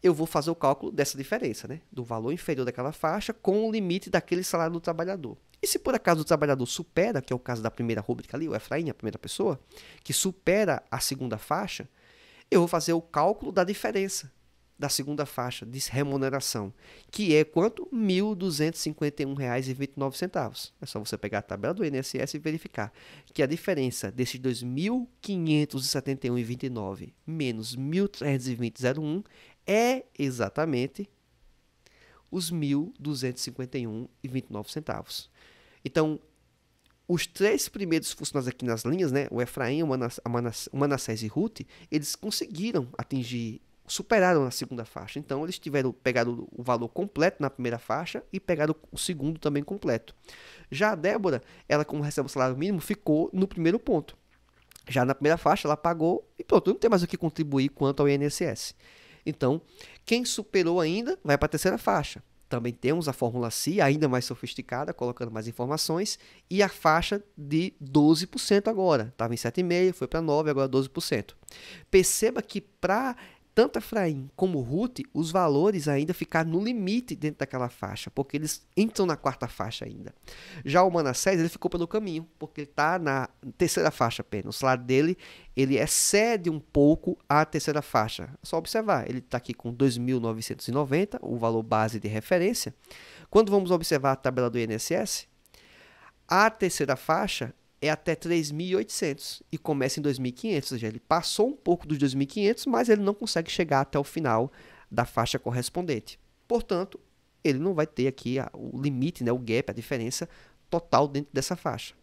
eu vou fazer o cálculo dessa diferença, né, do valor inferior daquela faixa com o limite daquele salário do trabalhador. E se por acaso o trabalhador supera, que é o caso da primeira rúbrica ali, o Efraim, a primeira pessoa, que supera a segunda faixa, eu vou fazer o cálculo da diferença da segunda faixa de remuneração, que é quanto? R$ 1.251,29. É só você pegar a tabela do INSS e verificar que a diferença desses 2.571,29 menos 1.320,01 é exatamente os 1.251,29. Então, os 3 primeiros funcionários aqui nas linhas, né, o Efraim, o Manassés e Ruth, eles conseguiram superaram a segunda faixa. Então, eles pegaram o valor completo na primeira faixa e pegaram o segundo também completo. Já a Débora, ela como recebe o salário mínimo, ficou no primeiro ponto. Já na primeira faixa, ela pagou e pronto, não tem mais o que contribuir quanto ao INSS. Então, quem superou ainda vai para a terceira faixa. Também temos a fórmula C, ainda mais sofisticada, colocando mais informações, e a faixa de 12% agora. Estava em 7,5%, foi para 9%, agora 12%. Perceba que para tanto Efraim como Ruth, os valores ainda ficaram no limite dentro daquela faixa, porque eles entram na quarta faixa ainda. Já o Manassés, ele ficou pelo caminho, porque ele está na terceira faixa apenas. O salário dele, ele excede um pouco a terceira faixa. É só observar, ele está aqui com 2.990, o valor base de referência. Quando vamos observar a tabela do INSS, a terceira faixa é até 3.800 e começa em 2.500, ou seja, ele passou um pouco dos 2.500, mas ele não consegue chegar até o final da faixa correspondente. Portanto, ele não vai ter aqui o limite, né, o gap, a diferença total dentro dessa faixa.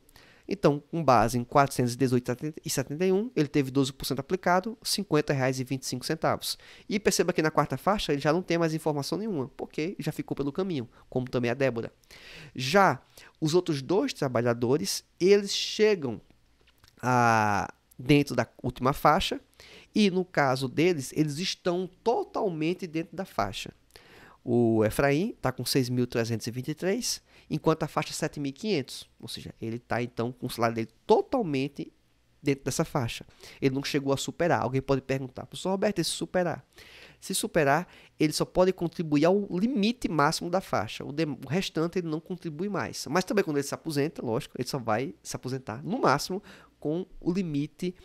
Então, com base em 418,71, ele teve 12% aplicado, R$ 50,25. E perceba que na quarta faixa ele já não tem mais informação nenhuma, porque já ficou pelo caminho, como também a Débora. Já os outros dois trabalhadores, eles chegam dentro da última faixa, e no caso deles, eles estão totalmente dentro da faixa. O Efraim está com 6.323, enquanto a faixa é 7.500. Ou seja, ele está então com o salário dele totalmente dentro dessa faixa. Ele não chegou a superar. Alguém pode perguntar, professor Roberto, e se superar? Se superar, ele só pode contribuir ao limite máximo da faixa. O restante ele não contribui mais. Mas também quando ele se aposenta, lógico, ele só vai se aposentar no máximo com o limite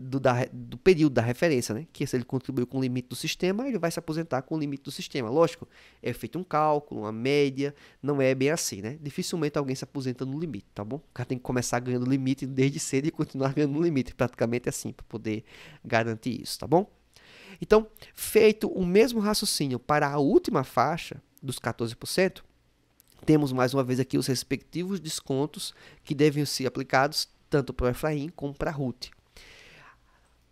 do período da referência, né? Que se ele contribuiu com o limite do sistema, ele vai se aposentar com o limite do sistema. Lógico, é feito um cálculo, uma média, não é bem assim, né? Dificilmente alguém se aposenta no limite, tá bom? O cara tem que começar ganhando limite desde cedo e continuar ganhando no limite, praticamente assim, para poder garantir isso, tá bom? Então, feito o mesmo raciocínio para a última faixa dos 14%, temos mais uma vez aqui os respectivos descontos que devem ser aplicados tanto para o Efraim como para a Ruth.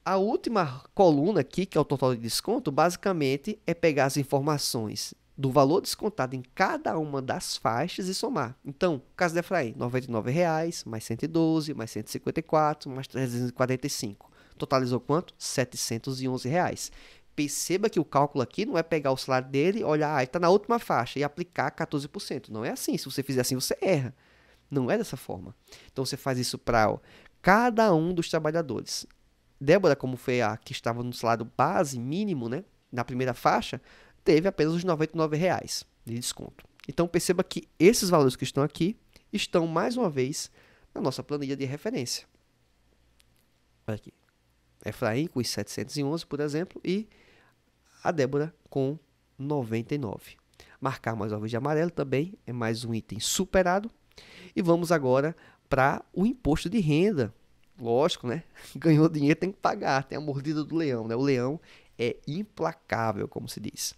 A última coluna aqui, que é o total de desconto, basicamente é pegar as informações do valor descontado em cada uma das faixas e somar. Então, no caso do Efraim, R$ 99,00, mais 112, mais 154, mais 345. Totalizou quanto? R$ 711,00. Perceba que o cálculo aqui não é pegar o salário dele, olhar, ele está na última faixa e aplicar 14%. Não é assim. Se você fizer assim, você erra. Não é dessa forma. Então, você faz isso para cada um dos trabalhadores. Débora, como foi a que estava no salário base mínimo, né, na primeira faixa, teve apenas os R$ 99,00 de desconto. Então, perceba que esses valores que estão aqui estão, mais uma vez, na nossa planilha de referência. Olha aqui. Efraim com os 711, por exemplo, e a Débora com 99. Marcar mais uma vez de amarelo também é mais um item superado. E vamos agora para o imposto de renda. Lógico, né? Ganhou dinheiro, tem que pagar. Tem a mordida do leão, né? O leão é implacável, como se diz.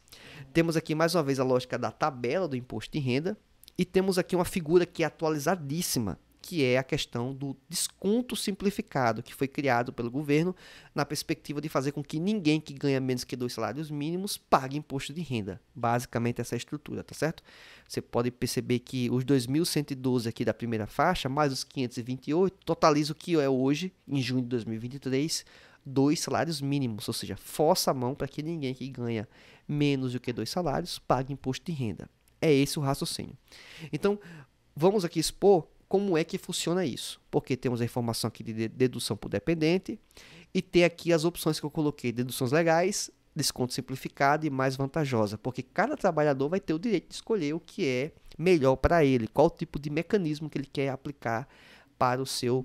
Temos aqui mais uma vez a lógica da tabela do imposto de renda. E temos aqui uma figura que é atualizadíssima, que é a questão do desconto simplificado, que foi criado pelo governo na perspectiva de fazer com que ninguém que ganha menos que 2 salários mínimos pague imposto de renda. Basicamente essa é a estrutura, tá certo? Você pode perceber que os 2.112 aqui da primeira faixa, mais os 528, totaliza o que é hoje, em junho de 2023, 2 salários mínimos, ou seja, força a mão para que ninguém que ganha menos do que 2 salários pague imposto de renda. É esse o raciocínio. Então, vamos aqui expor como é que funciona isso, porque temos a informação aqui de dedução por dependente e tem aqui as opções que eu coloquei, deduções legais, desconto simplificado e mais vantajosa, porque cada trabalhador vai ter o direito de escolher o que é melhor para ele, qual tipo de mecanismo que ele quer aplicar para o seu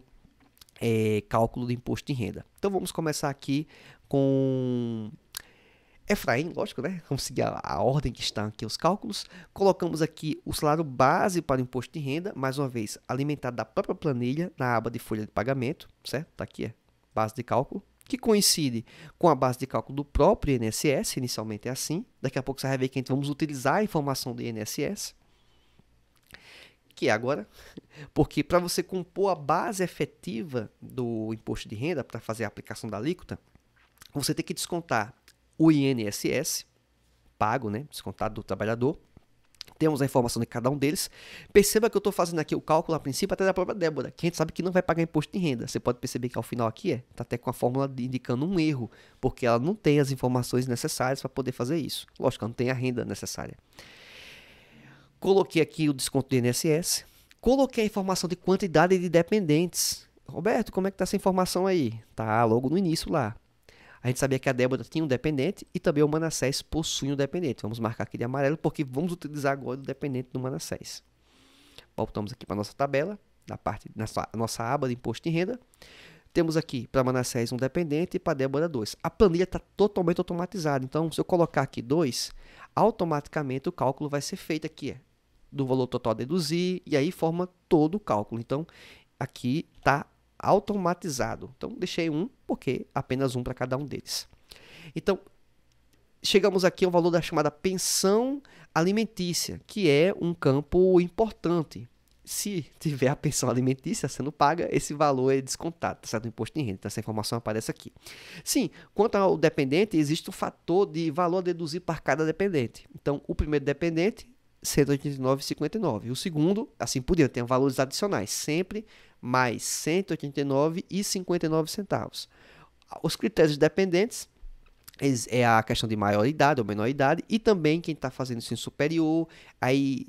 cálculo de imposto de renda. Então vamos começar aqui com Efraim, lógico, né? Vamos seguir a ordem que estão aqui os cálculos. Colocamos aqui o salário base para o imposto de renda, mais uma vez, alimentado da própria planilha, na aba de folha de pagamento, certo? Está aqui, base de cálculo, que coincide com a base de cálculo do próprio INSS, inicialmente é assim. Daqui a pouco você vai ver que a gente vamos utilizar a informação do INSS, que é agora, porque para você compor a base efetiva do imposto de renda, para fazer a aplicação da alíquota, você tem que descontar o INSS, pago, né, descontado do trabalhador. Temos a informação de cada um deles. Perceba que eu estou fazendo aqui o cálculo a princípio até da própria Débora, que a gente sabe que não vai pagar imposto de renda. Você pode perceber que ao final aqui está até com a fórmula indicando um erro, porque ela não tem as informações necessárias para poder fazer isso. Lógico, ela não tem a renda necessária. Coloquei aqui o desconto do INSS. Coloquei a informação de quantidade de dependentes. Roberto, como é que está essa informação aí? Tá logo no início lá. A gente sabia que a Débora tinha um dependente e também o Manassés possui um dependente. Vamos marcar aqui de amarelo porque vamos utilizar agora o dependente do Manassés. Voltamos aqui para a nossa tabela, na nossa aba de imposto de renda. Temos aqui para Manassés um dependente e para Débora 2. A planilha está totalmente automatizada, então se eu colocar aqui 2, automaticamente o cálculo vai ser feito aqui, do valor total a deduzir, e aí forma todo o cálculo. Então, aqui está automatizado. Então, deixei um, porque apenas um para cada um deles. Então, chegamos aqui ao valor da chamada pensão alimentícia, que é um campo importante. Se tiver a pensão alimentícia sendo paga, esse valor é descontado, tá certo? Do imposto de renda. Então, essa informação aparece aqui. Sim, quanto ao dependente, existe um fator de valor a deduzir para cada dependente. Então, o primeiro dependente, R$ 189,59. O segundo, assim por diante, tem valores adicionais, sempre mais R$ 189,59. Os critérios dependentes é a questão de maior idade ou menor idade, e também quem está fazendo ensino superior, aí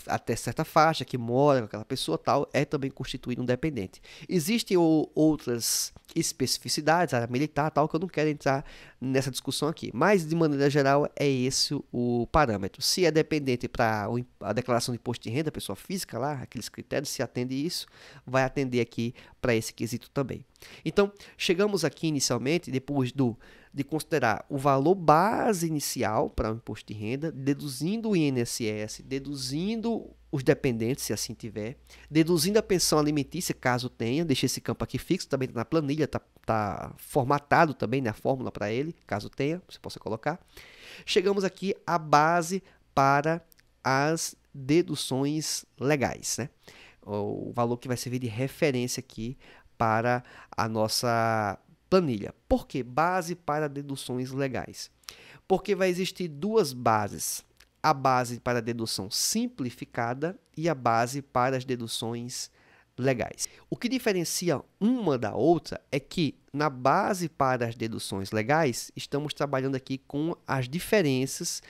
até certa faixa, que mora com aquela pessoa tal, é também constituído um dependente. Existem outras especificidades, área militar tal, que eu não quero entrar nessa discussão aqui, mas de maneira geral é esse o parâmetro. Se é dependente para a declaração de imposto de renda, pessoa física lá, aqueles critérios, se atende isso, vai atender aqui para esse quesito também. Então, chegamos aqui inicialmente, depois de considerar o valor base inicial para o imposto de renda, deduzindo o INSS, deduzindo os dependentes, se assim tiver, deduzindo a pensão alimentícia, caso tenha, deixei esse campo aqui fixo, também está na planilha, está formatado também, né, a fórmula para ele, caso tenha, você possa colocar. Chegamos aqui à base para as deduções legais, né? O valor que vai servir de referência aqui para a nossa planilha. Por que base para deduções legais? Porque vai existir duas bases. A base para a dedução simplificada e a base para as deduções legais. O que diferencia uma da outra é que na base para as deduções legais, estamos trabalhando aqui com as diferenças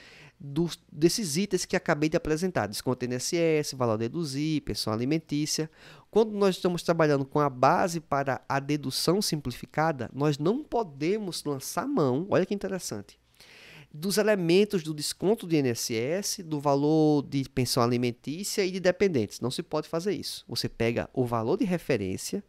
desses itens que acabei de apresentar, desconto INSS, valor a deduzir, pensão alimentícia. Quando nós estamos trabalhando com a base para a dedução simplificada, nós não podemos lançar mão, olha que interessante, dos elementos do desconto de INSS, do valor de pensão alimentícia e de dependentes. Não se pode fazer isso. Você pega o valor de referência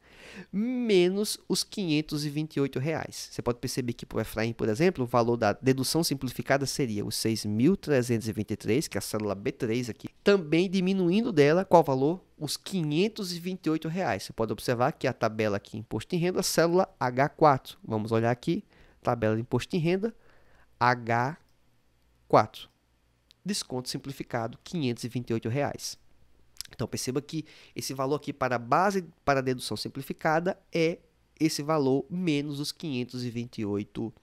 menos os R$ 528. Você pode perceber que para o Efraim, por exemplo, o valor da dedução simplificada seria os 6.323, que é a célula B3 aqui, também diminuindo dela, qual valor? Os R$ 528. Você pode observar que a tabela aqui, imposto em renda, célula H4. Vamos olhar aqui, tabela de imposto em renda, H4. Desconto simplificado, R$ 528. Então, perceba que esse valor aqui para a base para a dedução simplificada é esse valor menos os R$ 528.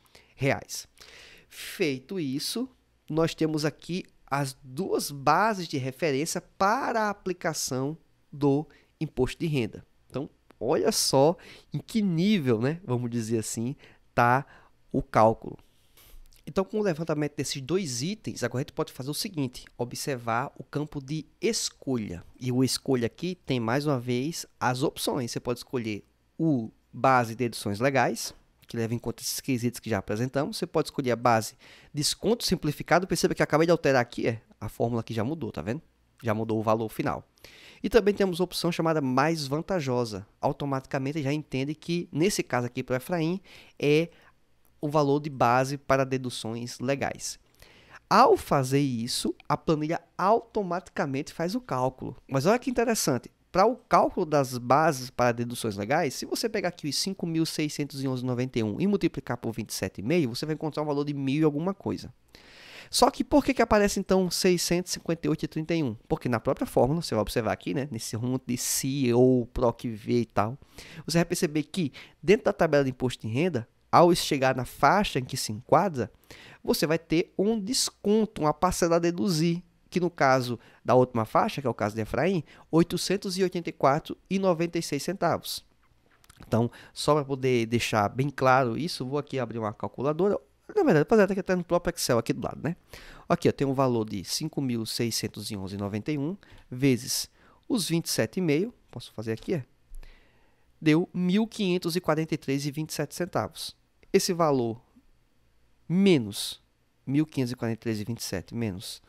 Feito isso, nós temos aqui as duas bases de referência para a aplicação do imposto de renda. Então, olha só em que nível, né, vamos dizer assim, está o cálculo. Então, com o levantamento desses dois itens, agora a gente pode fazer o seguinte, observar o campo de escolha. E o escolha aqui tem, mais uma vez, as opções. Você pode escolher o base de deduções legais, que leva em conta esses quesitos que já apresentamos. Você pode escolher a base desconto simplificado. Perceba que acabei de alterar aqui, a fórmula aqui já mudou, tá vendo? Já mudou o valor final. E também temos a opção chamada mais vantajosa. Automaticamente já entende que, nesse caso aqui para o Efraim, é o valor de base para deduções legais. Ao fazer isso, a planilha automaticamente faz o cálculo. Mas olha que interessante, para o cálculo das bases para deduções legais, se você pegar aqui os 5.611,91 e multiplicar por 27,5, você vai encontrar um valor de 1.000 e alguma coisa. Só que por que aparece então 658,31? Porque na própria fórmula, você vai observar aqui, né, nesse rumo de CI ou PROC-V e tal, você vai perceber que dentro da tabela de imposto de renda, ao chegar na faixa em que se enquadra, você vai ter um desconto, uma parcela a deduzir, que no caso da última faixa, que é o caso de Efraim, R$ 884,96. Então, só para poder deixar bem claro isso, vou aqui abrir uma calculadora. Na verdade, fazer até no próprio Excel aqui do lado, né? Aqui, eu tenho um valor de 5.611,91 vezes os 27,5, posso fazer aqui, deu R$ 1.543,27. Esse valor menos 1.543,27 menos,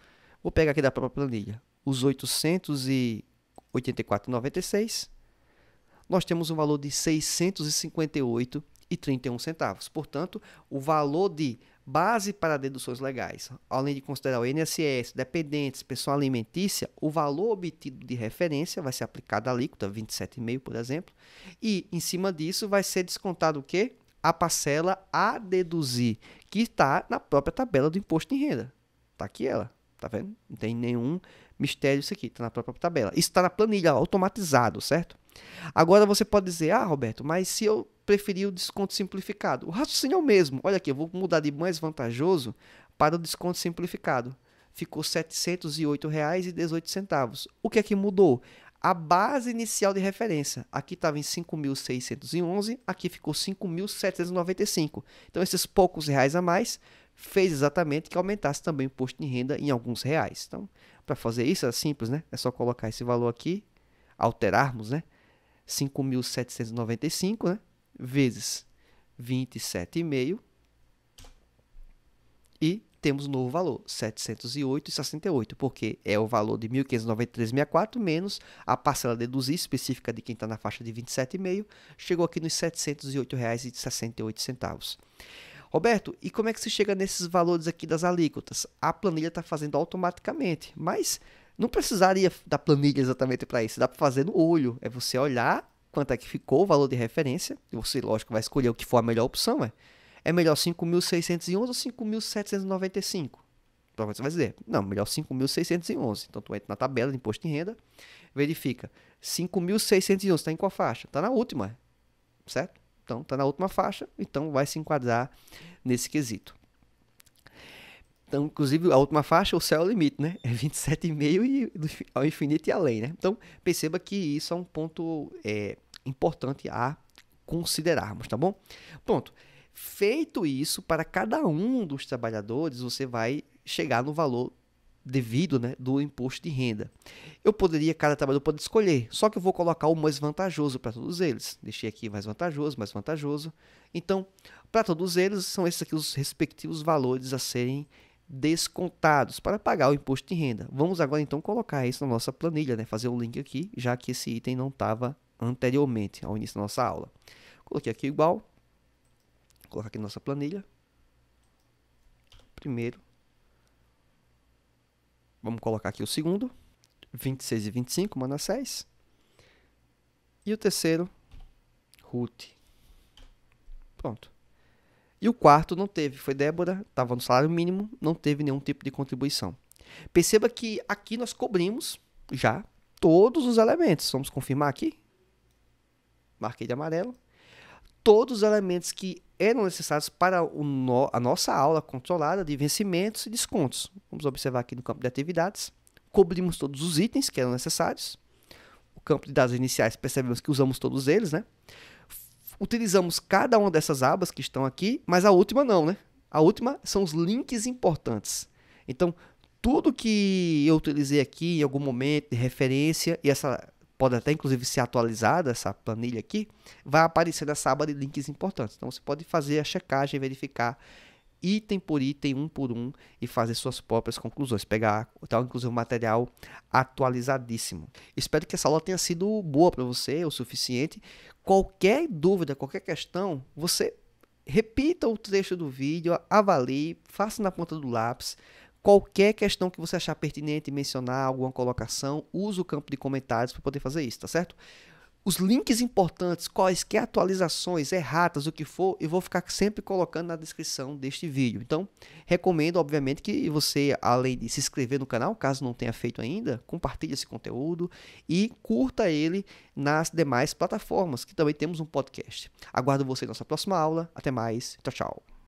vou pegar aqui da própria planilha, os 884,96, nós temos um valor de R$ 658,31. Portanto, o valor de base para deduções legais. Além de considerar o INSS, dependentes, pensão alimentícia, o valor obtido de referência vai ser aplicado a alíquota, 27,5%, por exemplo, e em cima disso vai ser descontado o quê? A parcela a deduzir, que está na própria tabela do imposto de renda. Está aqui ela, tá vendo? Não tem nenhum mistério isso aqui, está na própria tabela. Isso está na planilha, automatizado, certo? Agora você pode dizer, Roberto, mas se eu preferir o desconto simplificado? O raciocínio é o mesmo. Olha aqui, eu vou mudar de mais vantajoso para o desconto simplificado. Ficou R$ 708,18. O que é que mudou? A base inicial de referência. Aqui estava em 5.611, aqui ficou 5.795. Então, esses poucos reais a mais fez exatamente que aumentasse também o imposto de renda em alguns reais. Então, para fazer isso é simples, né? É só colocar esse valor aqui, alterarmos, né? 5.795, né? Vezes 27,5 e temos um novo valor, 708,68, porque é o valor de 1.593,64 menos a parcela deduzir específica de quem está na faixa de 27,5, chegou aqui nos R$ 708,68. Roberto, e como é que se chega nesses valores aqui das alíquotas? A planilha está fazendo automaticamente, mas não precisaria da planilha exatamente para isso, dá para fazer no olho, é você olhar quanto é que ficou o valor de referência, e você, lógico, vai escolher o que for a melhor opção, é melhor 5.611 ou 5.795? Então você vai dizer, não, melhor 5.611. Então tu entra na tabela de imposto de renda, verifica, 5.611 está em qual faixa? Está na última, certo? Então está na última faixa, então vai se enquadrar nesse quesito. Então, inclusive, a última faixa, o céu é o limite, né? É 27,5 e ao infinito e além, né? Então, perceba que isso é um ponto importante a considerarmos, tá bom? Pronto. Feito isso, para cada um dos trabalhadores, você vai chegar no valor devido, né, do imposto de renda. Cada trabalhador pode escolher, só que eu vou colocar o mais vantajoso para todos eles. Deixei aqui mais vantajoso, mais vantajoso. Então, para todos eles, são esses aqui os respectivos valores a serem descontados para pagar o imposto de renda. Vamos agora então colocar isso na nossa planilha, né? Fazer um link aqui, já que esse item não estava anteriormente ao início da nossa aula. Coloquei aqui igual, vou colocar aqui na nossa planilha. Primeiro, vamos colocar aqui o segundo, 26 e 25, Manassés. E o terceiro, Ruth. Pronto. E o quarto não teve, foi Débora, estava no salário mínimo, não teve nenhum tipo de contribuição. Perceba que aqui nós cobrimos já todos os elementos. Vamos confirmar aqui. Marquei de amarelo. Todos os elementos que eram necessários para a nossa aula controlada de vencimentos e descontos. Vamos observar aqui no campo de atividades. Cobrimos todos os itens que eram necessários. O campo de dados iniciais, percebemos que usamos todos eles, né? Utilizamos cada uma dessas abas que estão aqui, mas a última não, né? A última são os links importantes. Então, tudo que eu utilizei aqui em algum momento de referência, e essa pode até inclusive ser atualizada, essa planilha aqui, vai aparecer nessa aba de links importantes. Então, você pode fazer a checagem, verificar item por item, um por um, e fazer suas próprias conclusões. Pegar, inclusive, um material atualizadíssimo. Espero que essa aula tenha sido boa para você, o suficiente. Qualquer dúvida, qualquer questão, você repita o trecho do vídeo, avalie, faça na ponta do lápis. Qualquer questão que você achar pertinente mencionar, alguma colocação, use o campo de comentários para poder fazer isso, tá certo? Os links importantes, quaisquer atualizações, erratas, o que for, eu vou ficar sempre colocando na descrição deste vídeo. Então, recomendo, obviamente, que você, além de se inscrever no canal, caso não tenha feito ainda, compartilhe esse conteúdo e curta ele nas demais plataformas, que também temos um podcast. Aguardo você na nossa próxima aula. Até mais. Tchau, tchau.